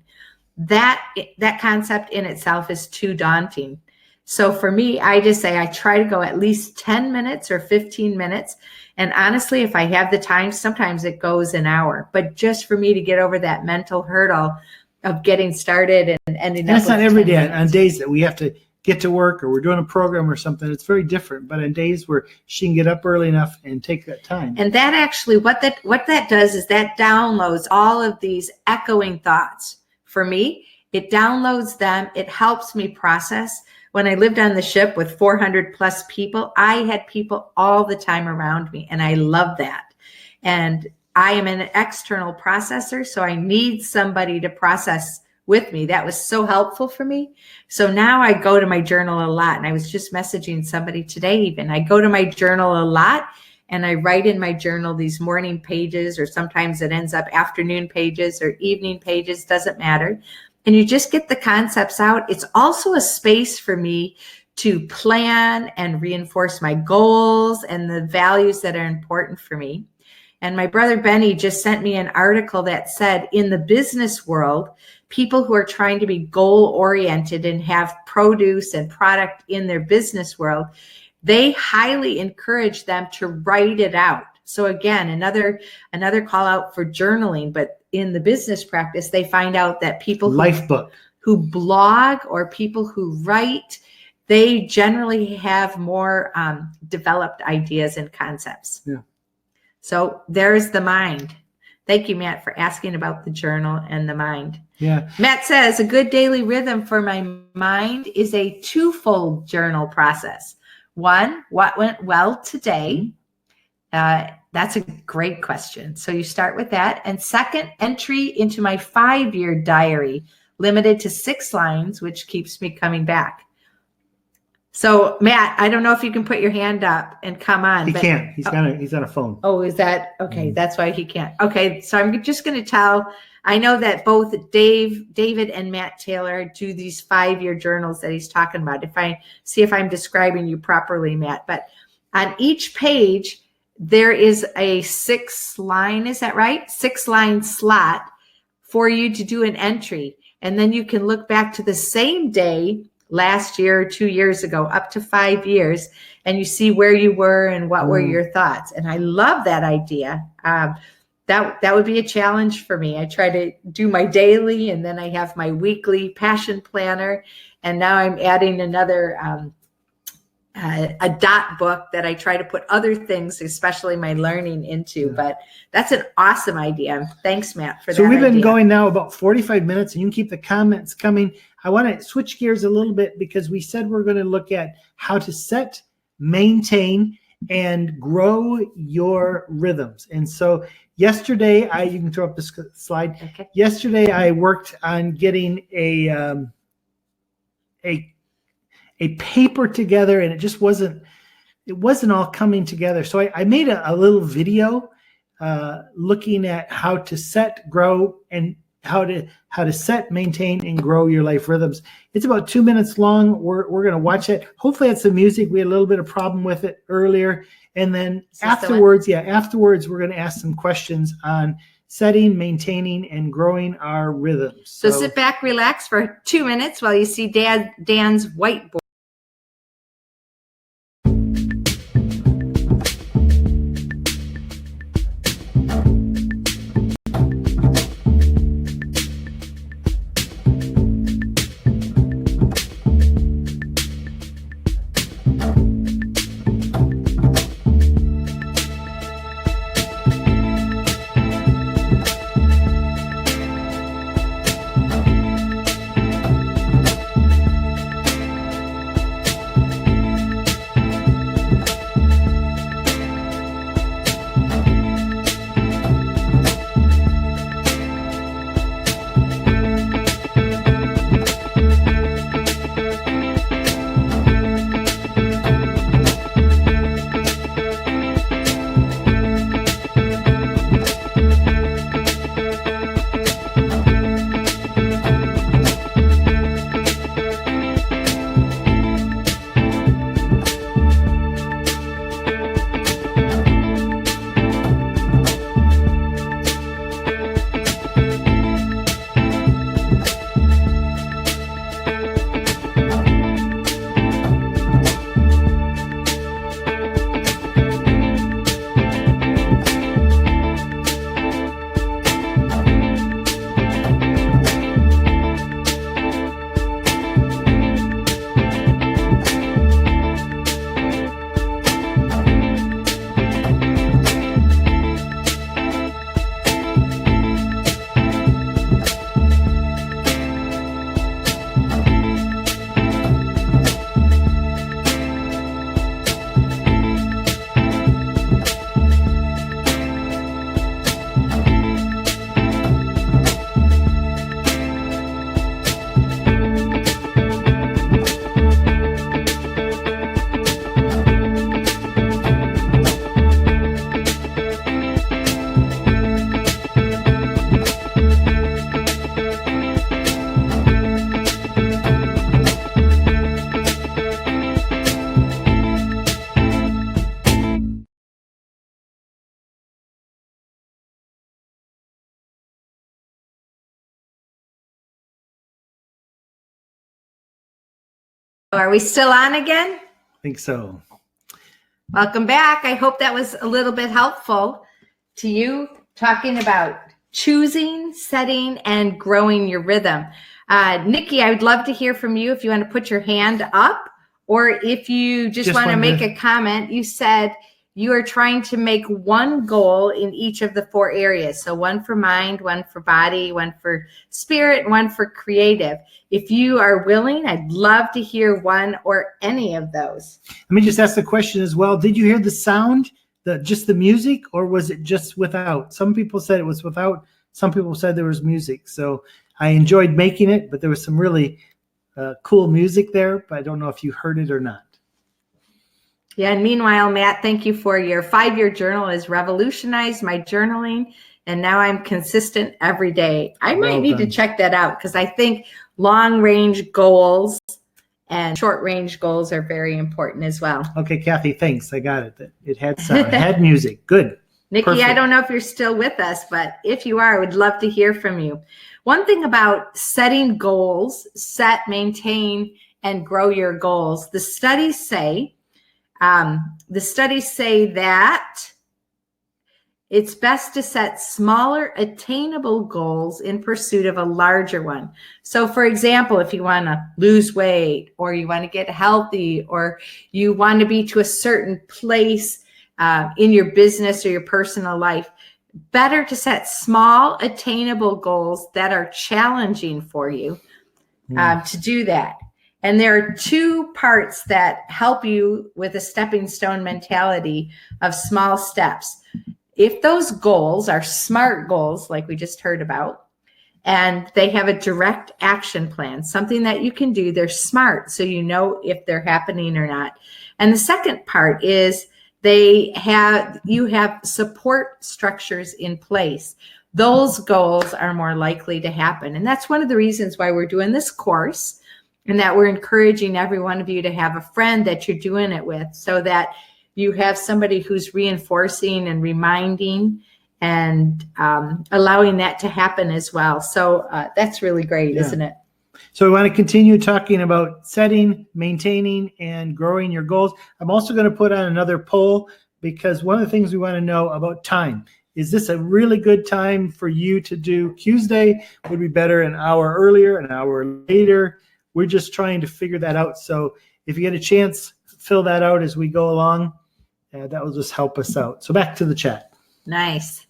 That concept in itself is too daunting. So for me, I just say I try to go at least 10 minutes or 15 minutes. And honestly, if I have the time, sometimes it goes an hour. But just for me to get over that mental hurdle of getting started and ending up. That's not every day. On days that we have to get to work or we're doing a program or something, it's very different. But on days where she can get up early enough and take that time. And that actually, what that does is that downloads all of these echoing thoughts. For me, it downloads them. It helps me process. When I lived on the ship with 400 plus people, I had people all the time around me, and I love that. And I am an external processor, so I need somebody to process with me. That was so helpful for me. So now I go to my journal a lot. And I was just messaging somebody today even. I go to my journal a lot and I write in my journal these morning pages, or sometimes it ends up afternoon pages or evening pages, doesn't matter. And you just get the concepts out. It's also a space for me to plan and reinforce my goals and the values that are important for me. And my brother Benny just sent me an article that said in the business world, people who are trying to be goal-oriented and have produce and product in their business world, they highly encourage them to write it out. So again, another call out for journaling, but in the business practice, they find out that people who blog or people who write, they generally have more developed ideas and concepts. Yeah. So there's the mind. Thank you, Matt, for asking about the journal and the mind. Yeah. Matt says a good daily rhythm for my mind is a twofold journal process. One, what went well today? That's a great question. So you start with that. And second, entry into my 5-year diary, limited to 6 lines, which keeps me coming back. So Matt, I don't know if you can put your hand up and come on. He can't. He's on a phone. Oh, is that okay? That's why he can't. Okay, so I'm just going to tell. I know that both David and Matt Taylor do these 5-year journals that he's talking about. If I see if I'm describing you properly, Matt, but on each page there is a 6-line. Is that right? 6-line slot for you to do an entry, and then you can look back to the same day last year or 2 years ago, up to 5 years, and you see where you were and what were your thoughts. And I love that idea. That would be a challenge for me. I try to do my daily, and then I have my weekly passion planner, and now I'm adding another a dot book that I try to put other things, especially my learning, into. Yeah. But that's an awesome idea. Thanks, Matt, for that. So we've been going now about 45 minutes, and you can keep the comments coming. I want to switch gears a little bit because we said we're going to look at how to set, maintain, and grow your rhythms. And so yesterday, you can throw up this slide. Okay. Yesterday, I worked on getting a paper together, and it just wasn't all coming together. So I made a little video looking at how to set, grow, and how to set, maintain, and grow your life rhythms. It's about 2 minutes long. We're going to watch it. Hopefully it's the music. We had a little bit of problem with it earlier. And then afterwards, we're going to ask some questions on setting, maintaining, and growing our rhythms. So sit back, relax for 2 minutes while you see Dan's whiteboard. Are we still on again? I think so. Welcome back. I hope that was a little bit helpful to you, talking about choosing, setting, and growing your rhythm. Nikki, I would love to hear from you if you want to put your hand up, or if you just want to make a comment. You said you are trying to make one goal in each of the 4 areas. So one for mind, one for body, one for spirit, and one for creative. If you are willing, I'd love to hear one or any of those. Let me just ask the question as well. Did you hear the sound, just the music, or was it just without? Some people said it was without. Some people said there was music. So I enjoyed making it, but there was some really cool music there, but I don't know if you heard it or not. Yeah, and meanwhile, Matt, thank you for your 5-year journal has revolutionized my journaling, and now I'm consistent every day. I might need to check that out, because I think long-range goals and short-range goals are very important as well. Okay, Kathy, thanks. I got it. It had sound. It had music. Good. Nikki, Perfect. I don't know if you're still with us, but if you are, I would love to hear from you. One thing about setting goals, set, maintain, and grow your goals. The studies say that it's best to set smaller, attainable goals in pursuit of a larger one. So, for example, if you want to lose weight, or you want to get healthy, or you want to be to a certain place in your business or your personal life, better to set small, attainable goals that are challenging for you to do that. And there are two parts that help you with a stepping stone mentality of small steps. If those goals are SMART goals, like we just heard about, and they have a direct action plan, something that you can do, they're SMART, so you know if they're happening or not. And the second part is you have support structures in place. Those goals are more likely to happen. And that's one of the reasons why we're doing this course, and that we're encouraging every one of you to have a friend that you're doing it with, so that you have somebody who's reinforcing and reminding and allowing that to happen as well. So that's really great, isn't it? So we want to continue talking about setting, maintaining, and growing your goals. I'm also going to put on another poll, because one of the things we want to know about time. Is this a really good time for you to do QUESDAY? Would be better an hour earlier, an hour later? We're just trying to figure that out. So if you get a chance, fill that out as we go along. That will just help us out. So back to the chat. Nice.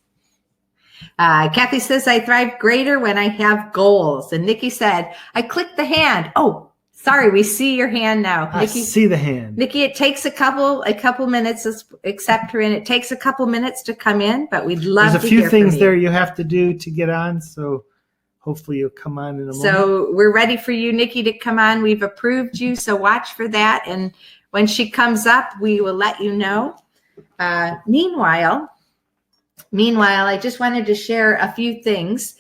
Kathy says, I thrive greater when I have goals. And Nikki said, I clicked the hand. Oh, sorry, we see your hand now. I see the hand. Nikki, it takes a couple minutes, accept her in. It takes a couple minutes to come in, but we'd love to hear from you. There's a few things there you have to do to get on, so hopefully you'll come on in a moment. So we're ready for you, Nikki, to come on. We've approved you, so watch for that. And when she comes up, we will let you know. Meanwhile, I just wanted to share a few things.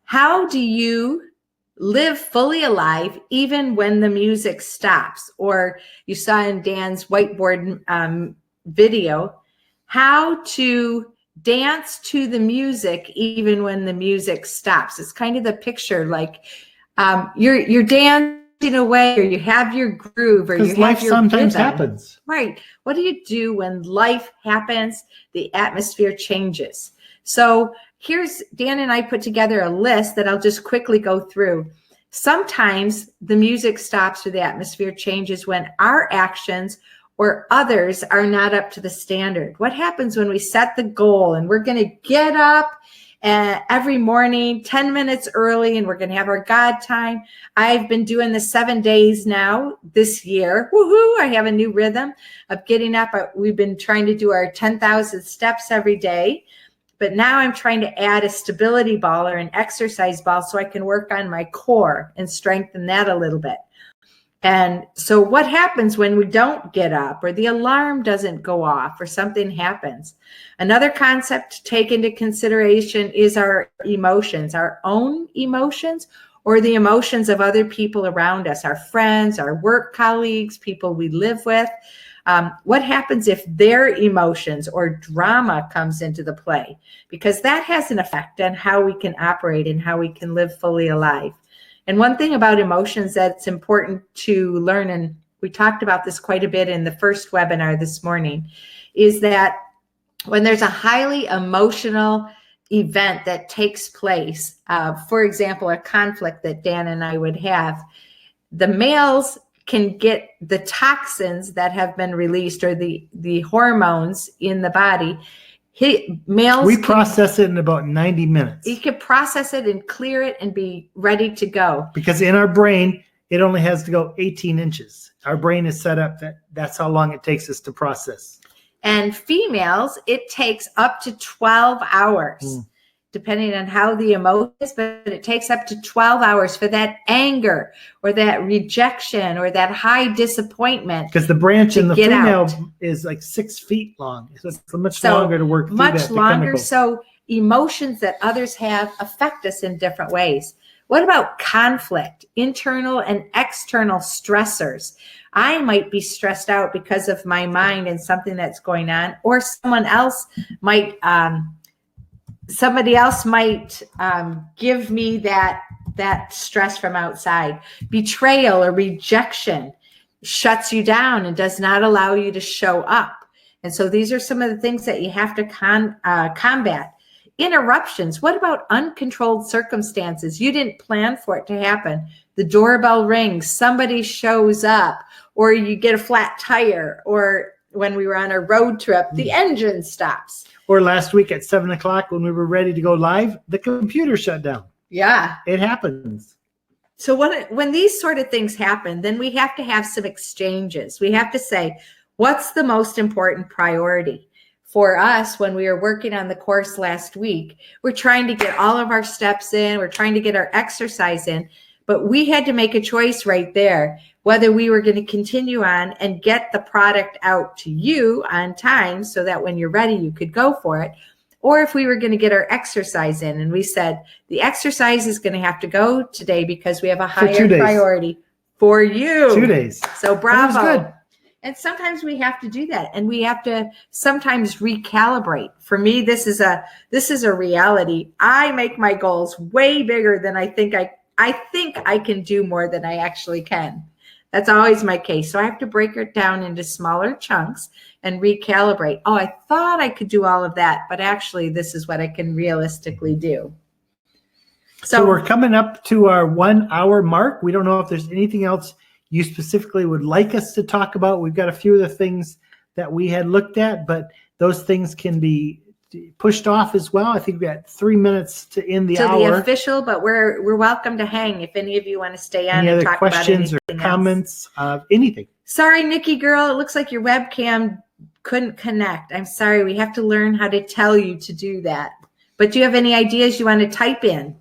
How do you live fully alive even when the music stops? Or you saw in Dan's whiteboard video, how to dance to the music even when the music stops. It's kind of the picture, like you're dancing away, or you have your groove, or you have life your sometimes rhythm. happens. Right. What do you do when life happens? The atmosphere changes. So here's Dan and I put together a list that I'll just quickly go through. Sometimes the music stops or the atmosphere changes when our actions or others are not up to the standard. What happens when we set the goal and we're going to get up every morning 10 minutes early, and we're going to have our God time? I've been doing this 7 days now this year. Woohoo! I have a new rhythm of getting up. We've been trying to do our 10,000 steps every day, but now I'm trying to add a stability ball or an exercise ball so I can work on my core and strengthen that a little bit. And so what happens when we don't get up, or the alarm doesn't go off, or something happens? Another concept to take into consideration is our emotions, our own emotions, or the emotions of other people around us, our friends, our work colleagues, people we live with. What happens if their emotions or drama comes into the play? Because that has an effect on how we can operate and how we can live fully alive. And one thing about emotions that's important to learn, and we talked about this quite a bit in the first webinar this morning, is that when there's a highly emotional event that takes place, for example, a conflict that Dan and I would have, the males can get the toxins that have been released, or the hormones in the body. We process it in about 90 minutes. You can process it and clear it and be ready to go. Because in our brain, it only has to go 18 inches. Our brain is set up that's how long it takes us to process. And females, it takes up to 12 hours, depending on how the emotion is, but it takes up to 12 hours for that anger or that rejection or that high disappointment. Because the branch in the female is like 6 feet long. So it's much longer to work through that. Much longer. So emotions that others have affect us in different ways. What about conflict, internal and external stressors? I might be stressed out because of my mind and something that's going on, or somebody else might give me that stress from outside. Betrayal or rejection shuts you down and does not allow you to show up. And so these are some of the things that you have to combat. Interruptions. What about uncontrolled circumstances? You didn't plan for it to happen. The doorbell rings, somebody shows up, or you get a flat tire, or when we were on a road trip, the engine stops. Or last week at 7:00 when we were ready to go live, the computer shut down. Yeah. It happens. So when these sort of things happen, then we have to have some exchanges. We have to say, what's the most important priority? For us, when we were working on the course last week, we're trying to get all of our steps in, we're trying to get our exercise in, but we had to make a choice right there, whether we were going to continue on and get the product out to you on time so that when you're ready, you could go for it, or if we were going to get our exercise in. And we said, the exercise is going to have to go today because we have a higher priority for you. 2 days. So bravo. That was good. And sometimes we have to do that, and we have to sometimes recalibrate. For me, this is a reality. I make my goals way bigger than I think I can do more than I actually can. That's always my case. So I have to break it down into smaller chunks and recalibrate. Oh, I thought I could do all of that, but actually this is what I can realistically do. So we're coming up to our 1 hour mark. We don't know if there's anything else you specifically would like us to talk about. We've got a few of the things that we had looked at, but those things can be pushed off as well. I think we got 3 minutes to end the hour. The official, but we're welcome to hang if any of you want to stay on and talk about anything else. Any other questions or comments, anything. Sorry, Nikki girl, it looks like your webcam couldn't connect. I'm sorry, we have to learn how to tell you to do that. But do you have any ideas you want to type in?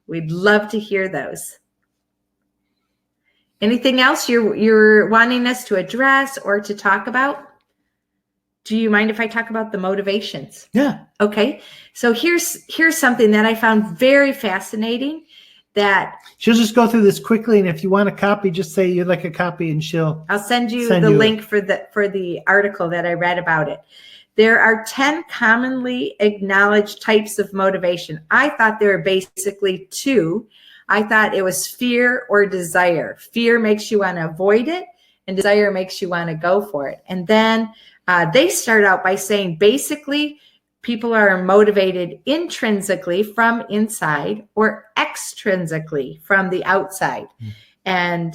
We'd love to hear those. Anything else you're wanting us to address or to talk about? Do you mind if I talk about the motivations? Yeah. Okay. So here's something that I found very fascinating. That she'll just go through this quickly, and if you want a copy, just say you'd like a copy, and I'll send you the link for the article that I read about it. There are 10 commonly acknowledged types of motivation. I thought there were basically 2. I thought it was fear or desire. Fear makes you want to avoid it, and desire makes you want to go for it. And then they start out by saying basically people are motivated intrinsically from inside or extrinsically from the outside. And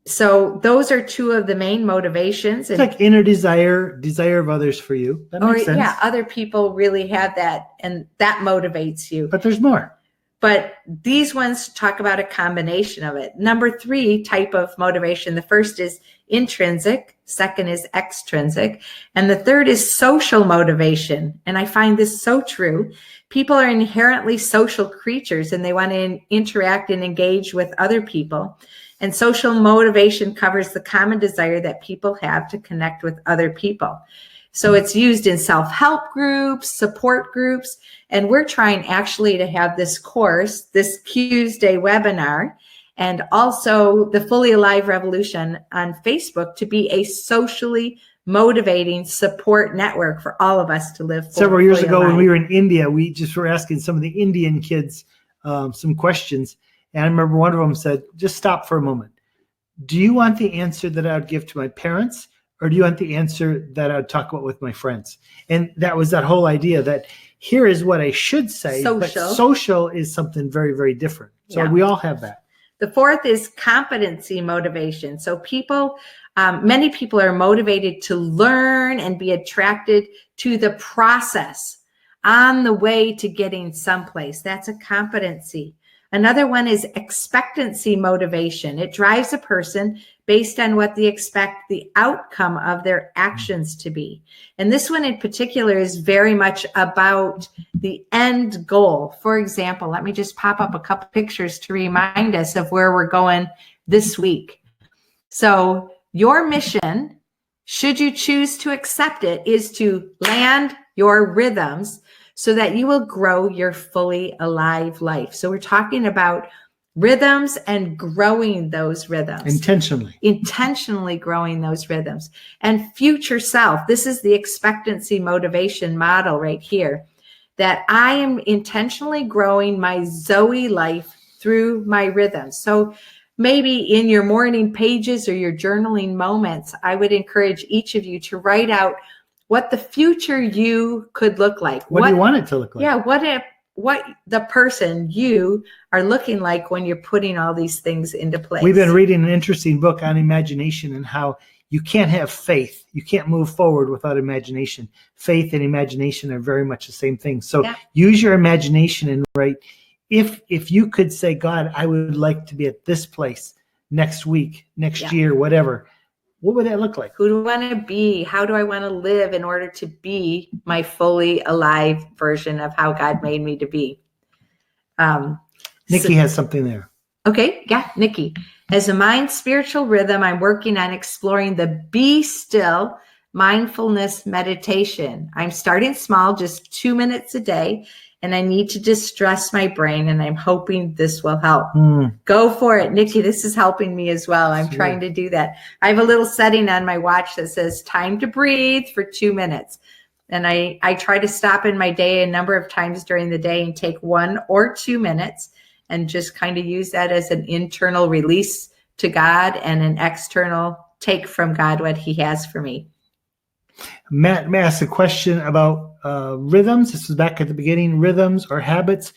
so those are 2 of the main motivations. It's like inner desire of others for you. That makes sense. Yeah, other people really have that, and that motivates you. But there's more. But these ones talk about a combination of it. Number 3 type of motivation. The first is intrinsic. Second is extrinsic. And the third is social motivation. And I find this so true. People are inherently social creatures, and they want to interact and engage with other people. And social motivation covers the common desire that people have to connect with other people. So it's used in self-help groups, support groups, and we're trying actually to have this course, this QUESDAY webinar, and also the Fully Alive Revolution on Facebook to be a socially motivating support network for all of us to live. Several years ago when we were in India, we just were asking some of the Indian kids some questions. And I remember one of them said, just stop for a moment. Do you want the answer that I would give to my parents? Or do you want the answer that I would talk about with my friends? And that was that whole idea that here is what I should say, but social is something very, very different. So we all have that. The fourth is competency motivation. So people, many people are motivated to learn and be attracted to the process on the way to getting someplace. That's a competency. Another one is expectancy motivation. It drives a person based on what they expect the outcome of their actions to be. And this one in particular is very much about the end goal. For example, let me just pop up a couple pictures to remind us of where we're going this week. So your mission, should you choose to accept it, is to land your rhythms so that you will grow your fully alive life. So we're talking about rhythms and growing those rhythms. Intentionally growing those rhythms. And future self, this is the expectancy motivation model right here, that I am intentionally growing my Zoe life through my rhythms. So maybe in your morning pages or your journaling moments, I would encourage each of you to write out what the future you could look like. What do you want it to look like? Yeah, what the person you are looking like when you're putting all these things into place. We've been reading an interesting book on imagination and how you can't have faith. You can't move forward without imagination. Faith and imagination are very much the same thing. So use your imagination and write if you could say, God, I would like to be at this place next week, next year, whatever, what would that look like? Who do I want to be? How do I want to live in order to be my fully alive version of how God made me to be? Nikki has something there. Okay. Yeah. Nikki, as a mind spiritual rhythm, I'm working on exploring the be still mindfulness meditation. I'm starting small, just 2 minutes a day, and I need to distress my brain, and I'm hoping this will help. Go for it, Nikki. This is helping me as well. I'm trying to do that. I have a little setting on my watch that says time to breathe for 2 minutes. And I try to stop in my day a number of times during the day and take 1 or 2 minutes and just kind of use that as an internal release to God and an external take from God what he has for me. Matt asked a question about rhythms. This was back at the beginning, rhythms or habits.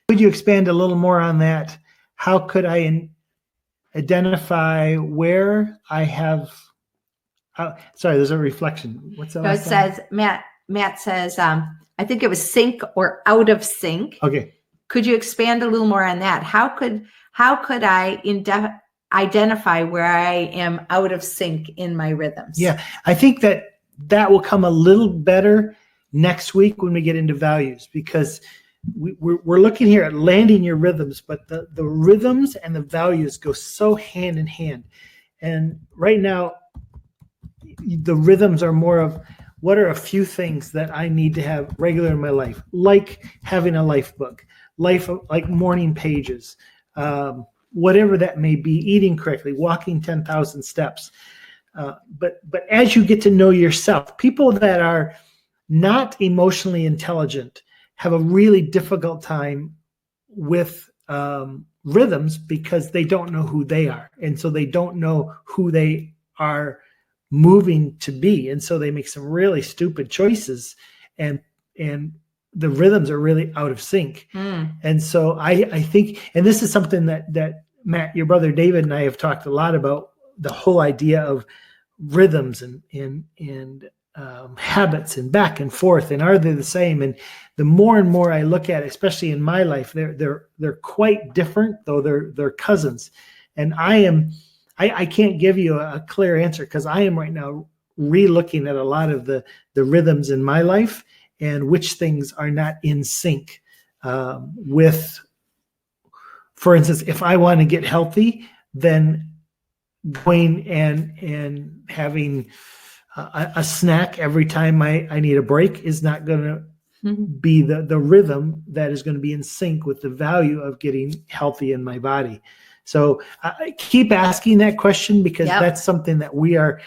Could you expand a little more on that? How could I identify where I have, sorry, there's a reflection. What's that? No, it says, Matt says, I think it was sync or out of sync. Okay. Could you expand a little more on that? How could I identify where I am out of sync in my rhythms? Yeah, I think that will come a little better next week when we get into values, because we're looking here at landing your rhythms, but the rhythms and the values go so hand in hand. And right now, the rhythms are more of what are a few things that I need to have regular in my life, like having a life book, like morning pages, whatever that may be, eating correctly, walking 10,000 steps. But as you get to know yourself, people that are not emotionally intelligent have a really difficult time with rhythms because they don't know who they are. And so they don't know who they are moving to be. And so they make some really stupid choices, and the rhythms are really out of sync. And so I think, and this is something that Matt, your brother David, and I have talked a lot about, the whole idea of rhythms and habits and back and forth, and are they the same? And the more and more I look at it, especially in my life, they're quite different, though they're cousins. And I can't give you a clear answer, because I am right now re-looking at a lot of the rhythms in my life and which things are not in sync with, for instance, if I want to get healthy, then going and having a snack every time I need a break is not going to be the rhythm that is going to be in sync with the value of getting healthy in my body. So I keep asking that question, because that's something that we are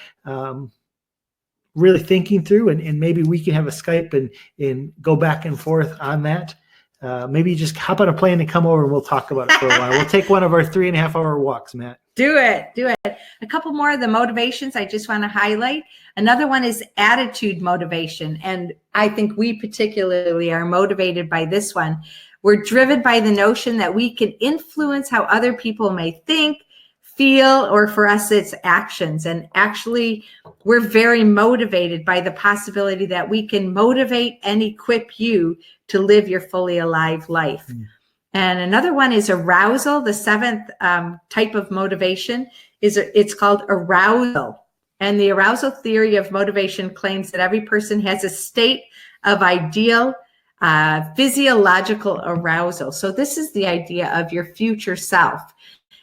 really thinking through, and maybe we can have a Skype and go back and forth on that. Maybe just hop on a plane and come over and we'll talk about it for a while. We'll take one of our 3.5-hour walks, Matt. Do it. A couple more of the motivations I just want to highlight. Another one is attitude motivation. And I think we particularly are motivated by this one. We're driven by the notion that we can influence how other people may think, feel, or for us, it's actions. And actually, we're very motivated by the possibility that we can motivate and equip you to live your fully alive life. And another one is arousal. The seventh type of motivation it's called arousal. And the arousal theory of motivation claims that every person has a state of ideal physiological arousal. So this is the idea of your future self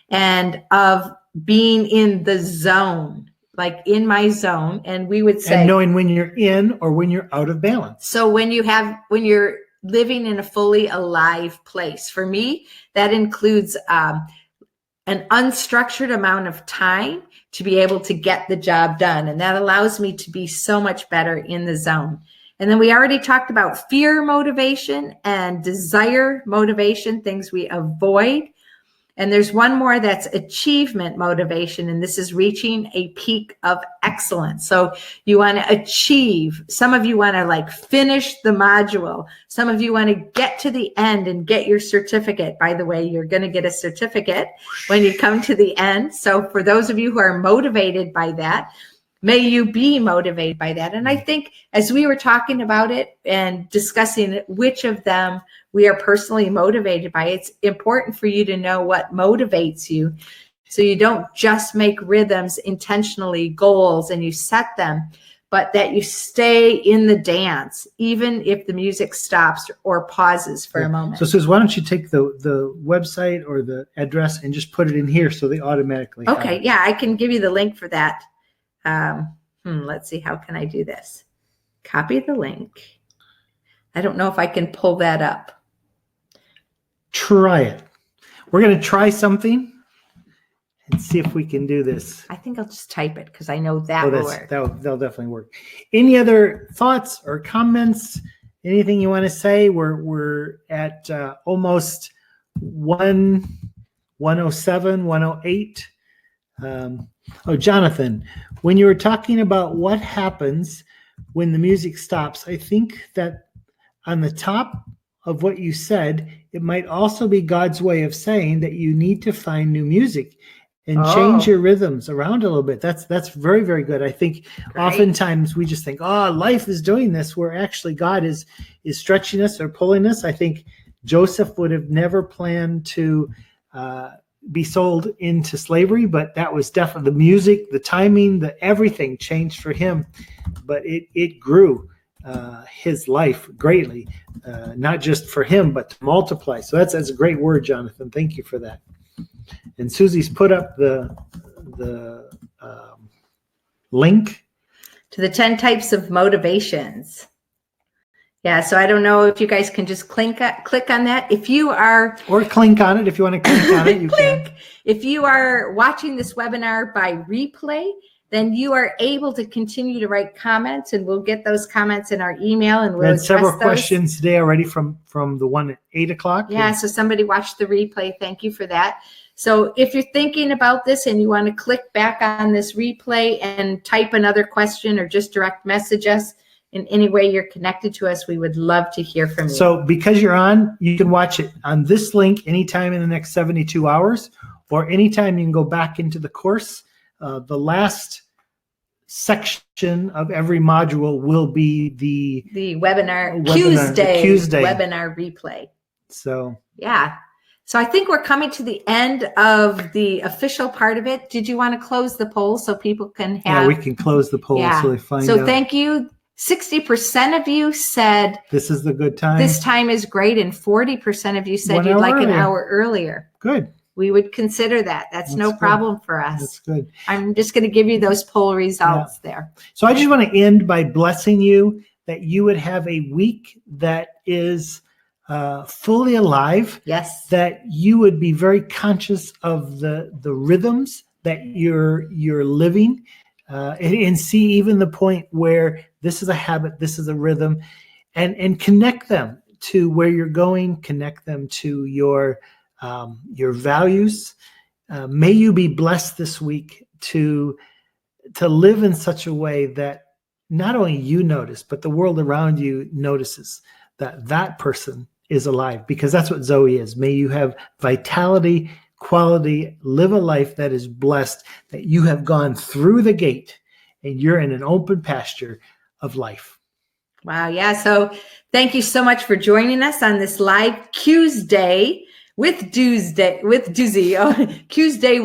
and of being in the zone, like in my zone. And we would say, and knowing when you're in or when you're out of balance. So when you're living in a fully alive place, for me, that includes an unstructured amount of time to be able to get the job done. And that allows me to be so much better in the zone. And then we already talked about fear motivation and desire motivation, things we avoid. And there's one more that's achievement motivation, and this is reaching a peak of excellence. So you want to achieve. Some of you want to finish the module. Some of you want to get to the end and get your certificate. By the way, you're going to get a certificate when you come to the end. So for those of you who are motivated by that, may you be motivated by that. And I think as we were talking about it and discussing it, which of them we are personally motivated by, it's important for you to know what motivates you. So you don't just make rhythms intentionally goals and you set them, but that you stay in the dance, even if the music stops or pauses for a moment. So Suze, why don't you take the website or the address and just put it in here so they automatically have Okay, it. yeah, I can give you the link for that. Let's see, how can I do this? Copy the link. I don't know if I can pull that up. Try it. We're going to try something and see if we can do this. I think I'll just type it because I know that will work. That'll definitely work. Any other thoughts or comments? Anything you want to say? We're at almost 107, 108. Jonathan, when you were talking about what happens when the music stops, I think that on the top of what you said, it might also be God's way of saying that you need to find new music and change your rhythms around a little bit. That's very, very good. I think oftentimes we just think, life is doing this, where actually God is stretching us or pulling us. I think Joseph would have never planned to be sold into slavery, but that was definitely the music, the timing, the everything changed for him. But it grew his life greatly, not just for him, but to multiply. So that's a great word, Jonathan. Thank you for that. And Susie's put up the link to the 10 types of motivations. Yeah, so I don't know if you guys can just click on that. If you are... Or clink on it. If you want to click on it, you can. If you are watching this webinar by replay, then you are able to continue to write comments, and we'll get those comments in our email, and we'll We had several address those. questions today already from the one at 8 o'clock. Yeah, so somebody watched the replay. Thank you for that. So if you're thinking about this and you want to click back on this replay and type another question or just direct message us in any way you're connected to us, we would love to hear from you. So because you're on, you can watch it on this link anytime in the next 72 hours, or anytime you can go back into the course. The last section of every module will be the webinar QUESDAY webinar replay. So yeah. So I think we're coming to the end of the official part of it. Did you want to close the poll so people can have... Yeah, we can close the poll so they find out. So thank you. 60% of you said... This is the good time. This time is great. And 40% of you said you'd like an hour earlier. Good. We would consider that. That's no problem for us. That's good. I'm just going to give you those poll results there. So I just want to end by blessing you that you would have a week that is fully alive. Yes. That you would be very conscious of the rhythms that you're living, and see even the point where this is a habit, this is a rhythm, and connect them to where you're going, connect them to your values. May you be blessed this week to live in such a way that not only you notice, but the world around you notices that person is alive, because that's what Zoe is. May you have vitality, quality, live a life that is blessed, that you have gone through the gate and you're in an open pasture of life. Wow. Yeah. So thank you so much for joining us on this live QUESDAY with Duzie. QUESDAY with Duzie. QUESDAY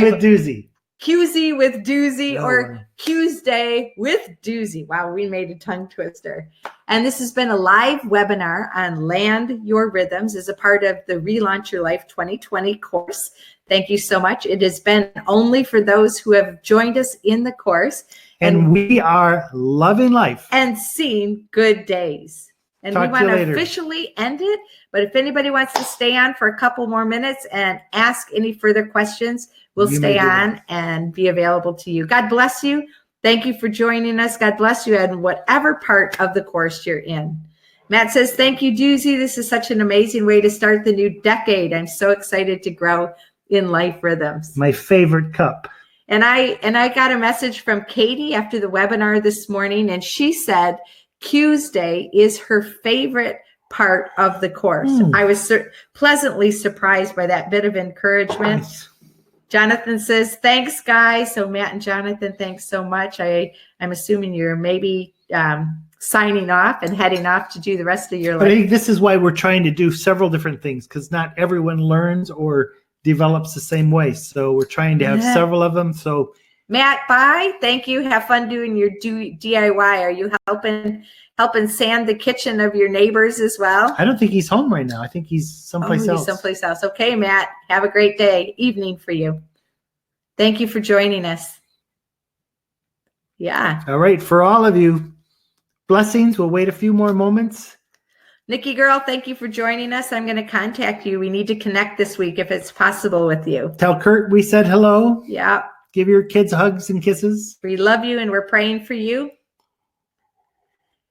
with Duzie. QUESDAY with Duzie, or QUESDAY with Duzie. Wow, we made a tongue twister. And this has been a live webinar on Land Your Rhythms as a part of the Relaunch Your Life 2020 course. Thank you so much. It has been only for those who have joined us in the course. And we are loving life. And seeing good days. And we want to officially end it. But if anybody wants to stay on for a couple more minutes and ask any further questions, we'll stay on and be available to you. God bless you. Thank you for joining us. God bless you in whatever part of the course you're in. Matt says, thank you, Duzie. This is such an amazing way to start the new decade. I'm so excited to grow in life rhythms. My favorite cup. And I got a message from Katie after the webinar this morning, and she said QUESDAY is her favorite part of the course. I was pleasantly surprised by that bit of encouragement. Nice. Jonathan says, thanks, guys. So Matt and Jonathan, thanks so much. I'm assuming you're maybe signing off and heading off to do the rest of your life. But I think this is why we're trying to do several different things, because not everyone learns or develops the same way. So we're trying to have several of them. So Matt, bye. Thank you. Have fun doing your DIY. Are you helping sand the kitchen of your neighbors as well? I don't think he's home right now. I think he's someplace else. He's someplace else. Okay, Matt. Have a great day, evening for you. Thank you for joining us. Yeah. All right. For all of you, blessings. We'll wait a few more moments. Nikki girl, thank you for joining us. I'm going to contact you. We need to connect this week if it's possible with you. Tell Kurt we said hello. Yeah. Give your kids hugs and kisses. We love you and we're praying for you.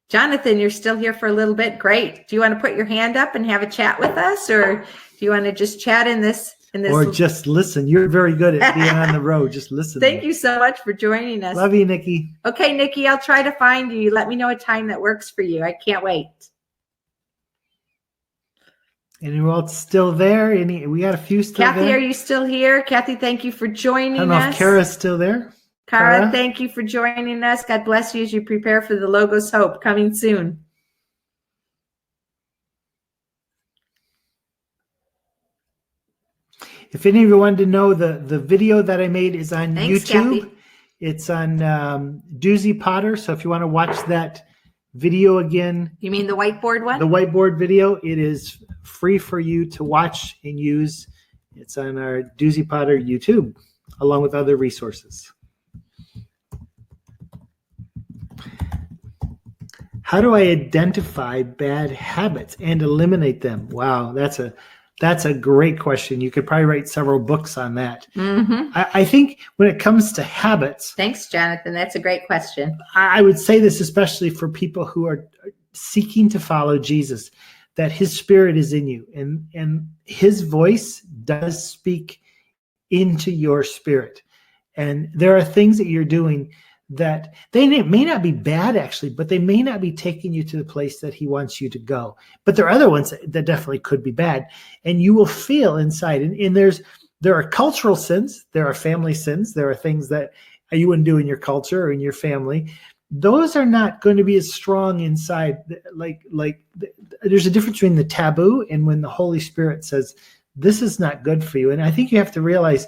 Jonathan, you're still here for a little bit. Great. Do you want to put your hand up and have a chat with us, or do you want to just chat in this? Or just listen. You're very good at being on the road. Just listen. Thank you so much for joining us. Love you, Nikki. Okay, Nikki, I'll try to find you. Let me know a time that works for you. I can't wait. Anyone else still there? We got a few still Kathy, there. are you still here? Kathy, thank you for joining us. I don't know if Kara's still there. Kara, thank you for joining us. God bless you as you prepare for the Logos Hope coming soon. If any of you wanted to know, the video that I made is on YouTube. Kathy. It's on Duzie Potter. So if you want to watch that video again. You mean the whiteboard one? The whiteboard video. It is free for you to watch and use. It's on our Duzie Potter YouTube, along with other resources. How do I identify bad habits and eliminate them? Wow, that's a great question. You could probably write several books on that. Mm-hmm. I think when it comes to habits. Thanks, Jonathan. That's a great question. I would say this especially for people who are seeking to follow Jesus, that his spirit is in you and his voice does speak into your spirit. And there are things that you're doing that they may not be bad actually, but they may not be taking you to the place that he wants you to go. But there are other ones that definitely could be bad. And you will feel inside. And there are cultural sins. There are family sins. There are things that you wouldn't do in your culture or in your family. Those are not going to be as strong inside. Like there's a difference between the taboo and when the Holy Spirit says, this is not good for you. And I think you have to realize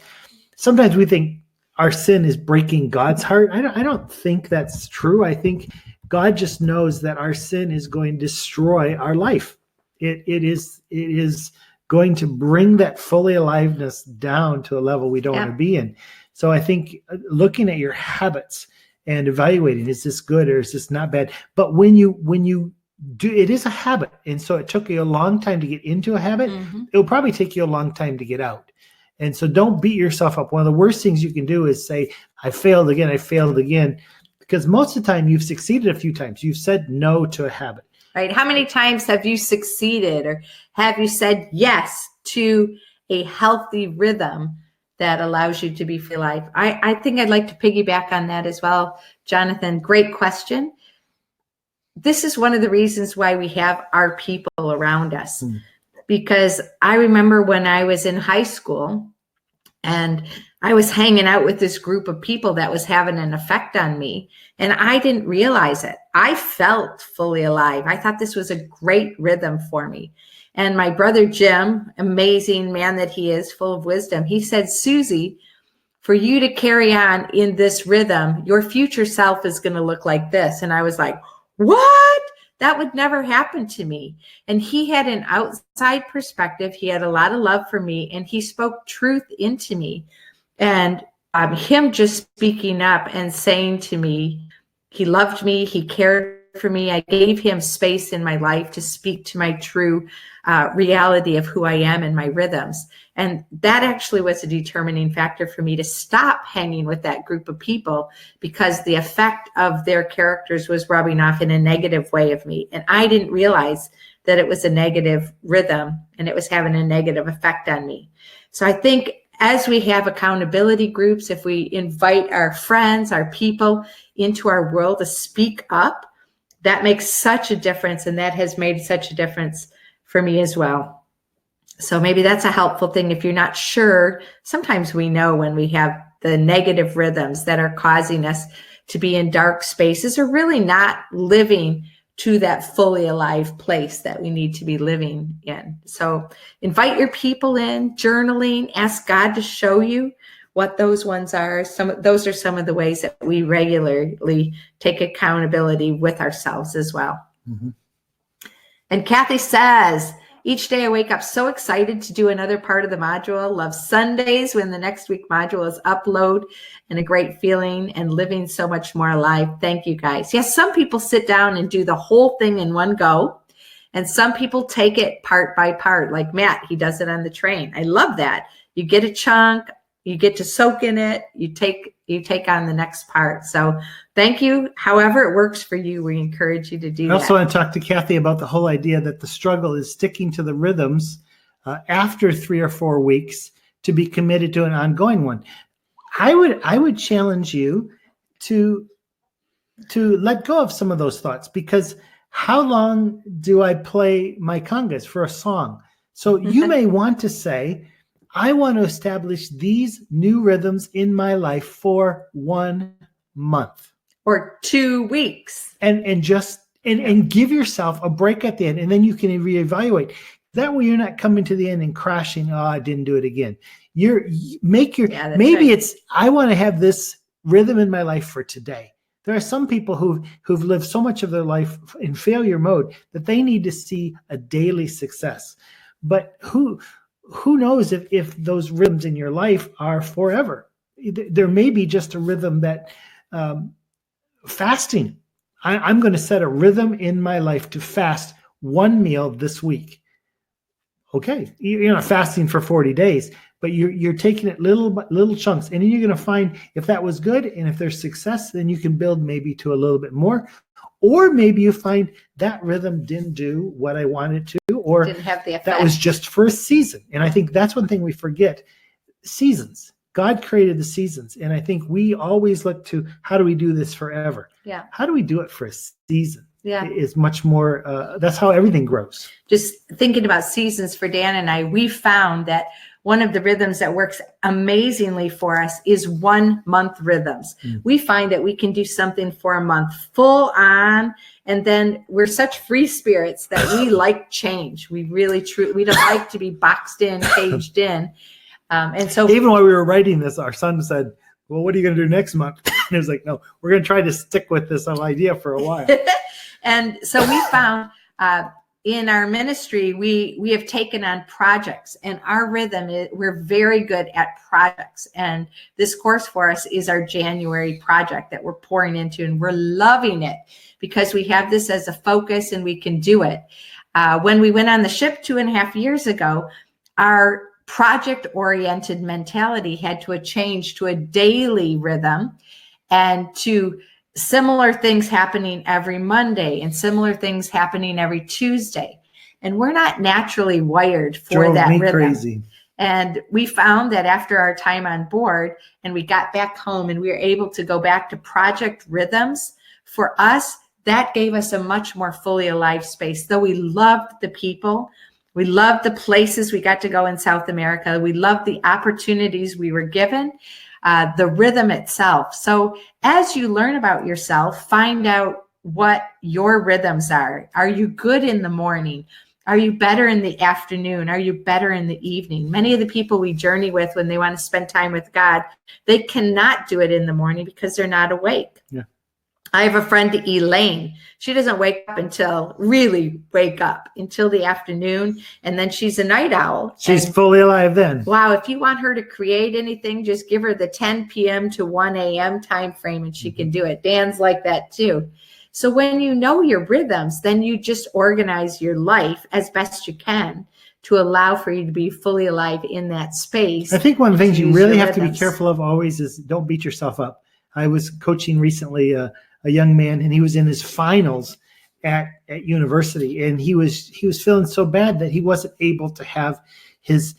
sometimes we think, our sin is breaking God's heart. I don't think that's true. I think God just knows that our sin is going to destroy our life. It is going to bring that fully aliveness down to a level we don't want to be in. So I think looking at your habits and evaluating, is this good or is this not bad? But when you do, it is a habit. And so it took you a long time to get into a habit. Mm-hmm. It'll probably take you a long time to get out. And so don't beat yourself up. One of the worst things you can do is say, I failed again, because most of the time you've succeeded a few times. You've said no to a habit. Right. How many times have you succeeded, or have you said yes to a healthy rhythm that allows you to be free life? I think I'd like to piggyback on that as well. Jonathan, great question. This is one of the reasons why we have our people around us. Because I remember when I was in high school and I was hanging out with this group of people that was having an effect on me, and I didn't realize it. I felt fully alive. I thought this was a great rhythm for me. And my brother Jim, amazing man that he is, full of wisdom, he said, Suzie, for you to carry on in this rhythm, your future self is going to look like this. And I was like, what? That would never happen to me. And he had an outside perspective. He had a lot of love for me, and he spoke truth into me. And him just speaking up and saying to me, he loved me, he cared for me. I gave him space in my life to speak to my true reality of who I am and my rhythms. And that actually was a determining factor for me to stop hanging with that group of people, because the effect of their characters was rubbing off in a negative way of me. And I didn't realize that it was a negative rhythm and it was having a negative effect on me. So I think as we have accountability groups, if we invite our friends, our people into our world to speak up, that makes such a difference. And that has made such a difference for me as well. So maybe that's a helpful thing if you're not sure. Sometimes we know when we have the negative rhythms that are causing us to be in dark spaces or really not living to that fully alive place that we need to be living in. So invite your people in, journaling, ask God to show you what those ones are. Those are some of the ways that we regularly take accountability with ourselves as well. Mm-hmm. And Kathy says, each day I wake up so excited to do another part of the module. Love Sundays when the next week module is upload, and a great feeling and living so much more alive. Thank you guys. Yes, some people sit down and do the whole thing in one go. And some people take it part by part, like Matt, he does it on the train. I love that. You get a chunk, you get to soak in it, you take on the next part. So thank you. However it works for you, we encourage you to do that. I also want to talk to Kathy about the whole idea that the struggle is sticking to the rhythms after 3 or 4 weeks to be committed to an ongoing one. I would challenge you to let go of some of those thoughts, because how long do I play my congas for a song? So you may want to say, I want to establish these new rhythms in my life for 1 month. Or 2 weeks. And give yourself a break at the end, and then you can reevaluate. That way you're not coming to the end and crashing, oh, I didn't do it again. Maybe right. It's, I want to have this rhythm in my life for today. There are some people who've lived so much of their life in failure mode that they need to see a daily success. But who knows if those rhythms in your life are forever? There may be just a rhythm that fasting. I'm going to set a rhythm in my life to fast 1 meal this week. Okay, you're not fasting for 40 days, but you're taking it little chunks, and then you're going to find if that was good, and if there's success, then you can build maybe to a little bit more. Or maybe you find that rhythm didn't do what I wanted to, or didn't have the effect. That was just for a season. And I think that's one thing we forget. Seasons. God created the seasons. And I think we always look to, how do we do this forever? Yeah. How do we do it for a season? Yeah. It is much more, that's how everything grows. Just thinking about seasons for Dan and I, we found that one of the rhythms that works amazingly for us is 1 month rhythms. We find that we can do something for a month full on, and then we're such free spirits that we like change. We really, we don't like to be boxed in, caged in. And so even while we were writing this, our son said, well, what are you going to do next month? And it was like, no, we're going to try to stick with this idea for a while. And so we found in our ministry, we have taken on projects, and our rhythm is, we're very good at projects. And this course for us is our January project that we're pouring into, and we're loving it because we have this as a focus and we can do it. When we went on the ship 2.5 years ago, our project-oriented mentality had to change to a daily rhythm, and to similar things happening every Monday and similar things happening every Tuesday. And we're not naturally wired for that rhythm. Crazy. And we found that after our time on board and we got back home and we were able to go back to project rhythms, for us, that gave us a much more fully alive space. Though we loved the people, we loved the places we got to go in South America, we loved the opportunities we were given, the rhythm itself. So as you learn about yourself, find out what your rhythms are. Are you good in the morning? Are you better in the afternoon? Are you better in the evening? Many of the people we journey with, when they want to spend time with God, they cannot do it in the morning because they're not awake. Yeah. I have a friend, Elaine. She doesn't wake up until the afternoon, and then she's a night owl. She's fully alive then. Wow, if you want her to create anything, just give her the 10 p.m. to 1 a.m. time frame and she can do it. Dan's like that too. So when you know your rhythms, then you just organize your life as best you can to allow for you to be fully alive in that space. I think one of the things you really have to be careful of always is don't beat yourself up. I was coaching recently a young man, and he was in his finals at university, and he was feeling so bad that he wasn't able to have his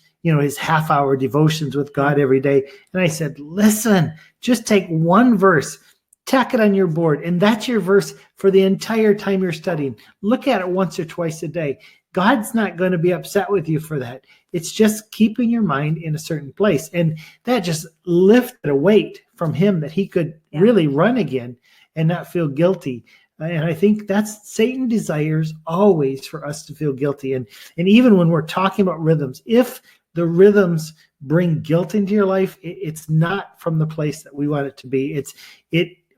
half-hour devotions with God every day. And I said, listen, just take one verse, tack it on your board, and that's your verse for the entire time you're studying. Look at it once or twice a day. God's not going to be upset with you for that. It's just keeping your mind in a certain place. And that just lifted a weight from him that he could really run again and not feel guilty. And I think that's Satan desires always for us to feel guilty. And even when we're talking about rhythms, if the rhythms bring guilt into your life, it's not from the place that we want it to be.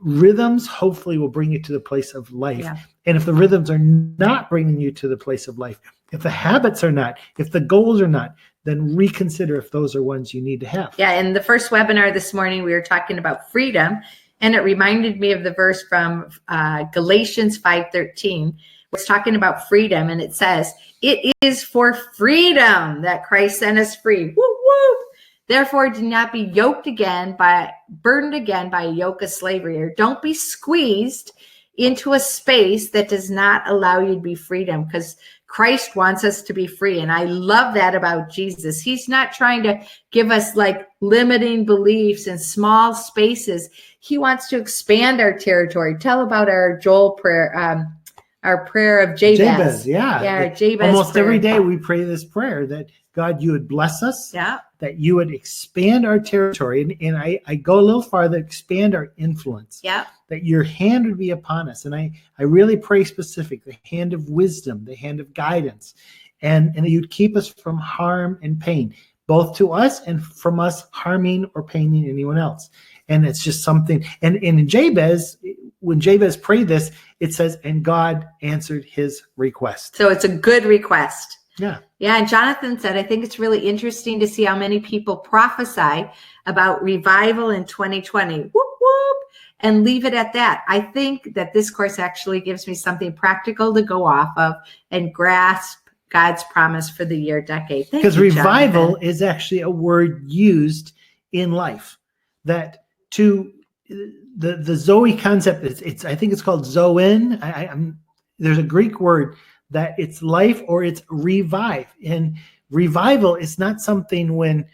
Rhythms hopefully will bring you to the place of life. Yeah. And if the rhythms are not bringing you to the place of life, if the habits are not, if the goals are not, then reconsider if those are ones you need to have. Yeah. In the first webinar this morning, we were talking about freedom, and it reminded me of the verse from Galatians 5:13. It's talking about freedom, and it says, "It is for freedom that Christ sent us free. Whoop, whoop. Therefore, do not be burdened again by a yoke of slavery," or don't be squeezed into a space that does not allow you to be freedom, because Christ wants us to be free. And I love that about Jesus. He's not trying to give us like limiting beliefs and small spaces. He wants to expand our territory. Tell about our Joel prayer, our prayer of Jabez. Jabez. Almost prayer. Every day we pray this prayer that God, you would bless us, that you would expand our territory. And I go a little farther, expand our influence, that your hand would be upon us. And I really pray specific, the hand of wisdom, the hand of guidance, and that you'd keep us from harm and pain, both to us and from us harming or paining anyone else. And it's just something. And in Jabez, when Jabez prayed this, it says, and God answered his request. So it's a good request. Yeah. Yeah. And Jonathan said, I think it's really interesting to see how many people prophesy about revival in 2020. Whoop, whoop, and leave it at that. I think that this course actually gives me something practical to go off of and grasp God's promise for the year decade. Because revival is actually a word used in life that to the Zoe concept, I think it's called Zoen. There's a Greek word that it's life or it's revive. And revival is not something when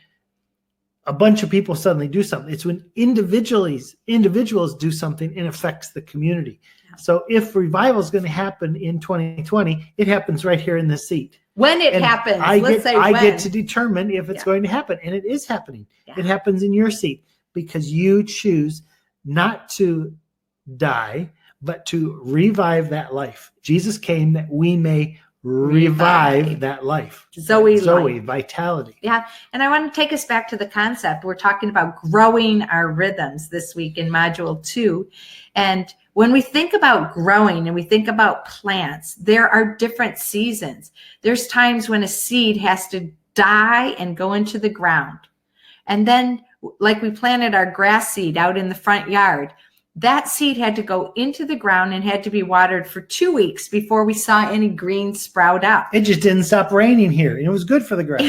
a bunch of people suddenly do something. It's when individuals do something and affects the community. So if revival is going to happen in 2020, it happens right here in this seat. When it happens, I get to determine if it's going to happen, and it is happening. Yeah. It happens in your seat because you choose not to die, but to revive that life. Jesus came that we may revive that life. Zoe, vitality. Yeah. And I want to take us back to the concept. We're talking about growing our rhythms this week in module 2. And when we think about growing and we think about plants, there are different seasons. There's times when a seed has to die and go into the ground. And then, like we planted our grass seed out in the front yard, that seed had to go into the ground and had to be watered for 2 weeks before we saw any green sprout up. It just didn't stop raining here, and it was good for the grass.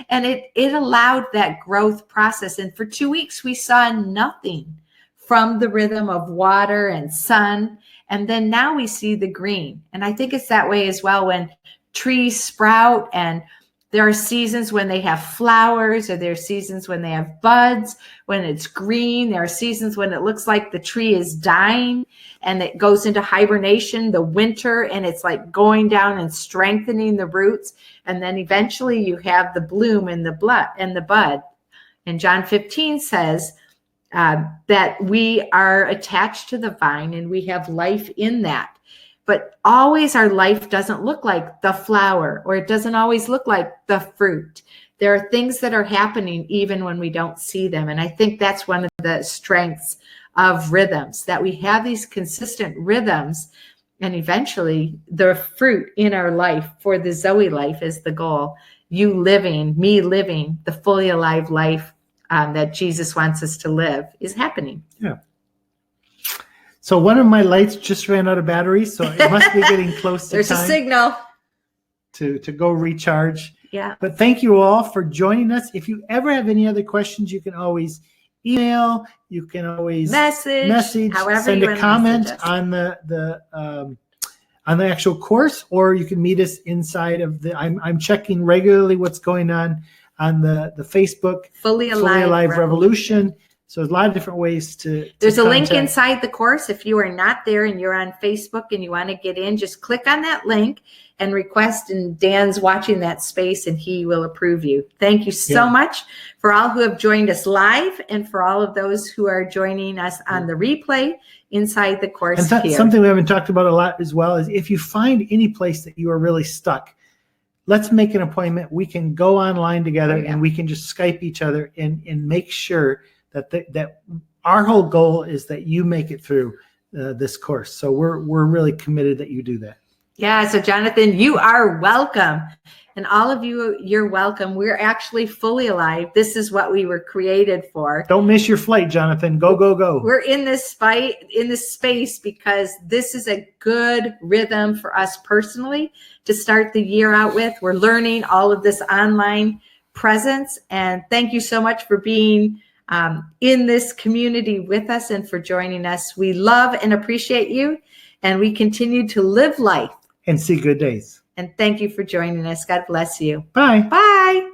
And it allowed that growth process. And for 2 weeks, we saw nothing from the rhythm of water and sun. And then now we see the green. And I think it's that way as well when trees sprout, and there are seasons when they have flowers, or there are seasons when they have buds, when it's green. There are seasons when it looks like the tree is dying and it goes into hibernation, the winter, and it's like going down and strengthening the roots. And then eventually you have the bloom and the bud. And John 15 says that we are attached to the vine and we have life in that. But always our life doesn't look like the flower, or it doesn't always look like the fruit. There are things that are happening even when we don't see them. And I think that's one of the strengths of rhythms, that we have these consistent rhythms, and eventually the fruit in our life for the Zoe life is the goal. You living, me living the fully alive life that Jesus wants us to live is happening. Yeah. So one of my lights just ran out of battery, so it must be getting close to There's time. A signal to go recharge. Yeah. But thank you all for joining us. If you ever have any other questions, you can always email, you can always message, send a comment on the actual course, or you can meet us inside of the. I'm checking regularly what's going on the Facebook Fully Alive Revolution. So there's a lot of different ways to There's a link contact. inside the course. If you are not there and you're on Facebook and you want to get in, just click on that link and request, and Dan's watching that space and he will approve you. Thank you so much for all who have joined us live and for all of those who are joining us on the replay inside the course and here. Something we haven't talked about a lot as well is if you find any place that you are really stuck, let's make an appointment. We can go online together and we can just Skype each other and make sure that our whole goal is that you make it through this course. So we're really committed that you do that. Yeah. So Jonathan, you are welcome. And all of you, you're welcome. We're actually fully alive. This is what we were created for. Don't miss your flight, Jonathan. Go, go, go. We're in this space because this is a good rhythm for us personally to start the year out with. We're learning all of this online presence. And thank you so much for being in this community with us and for joining us. We love and appreciate you, and we continue to live life and see good days. And thank you for joining us. God bless you. Bye. Bye.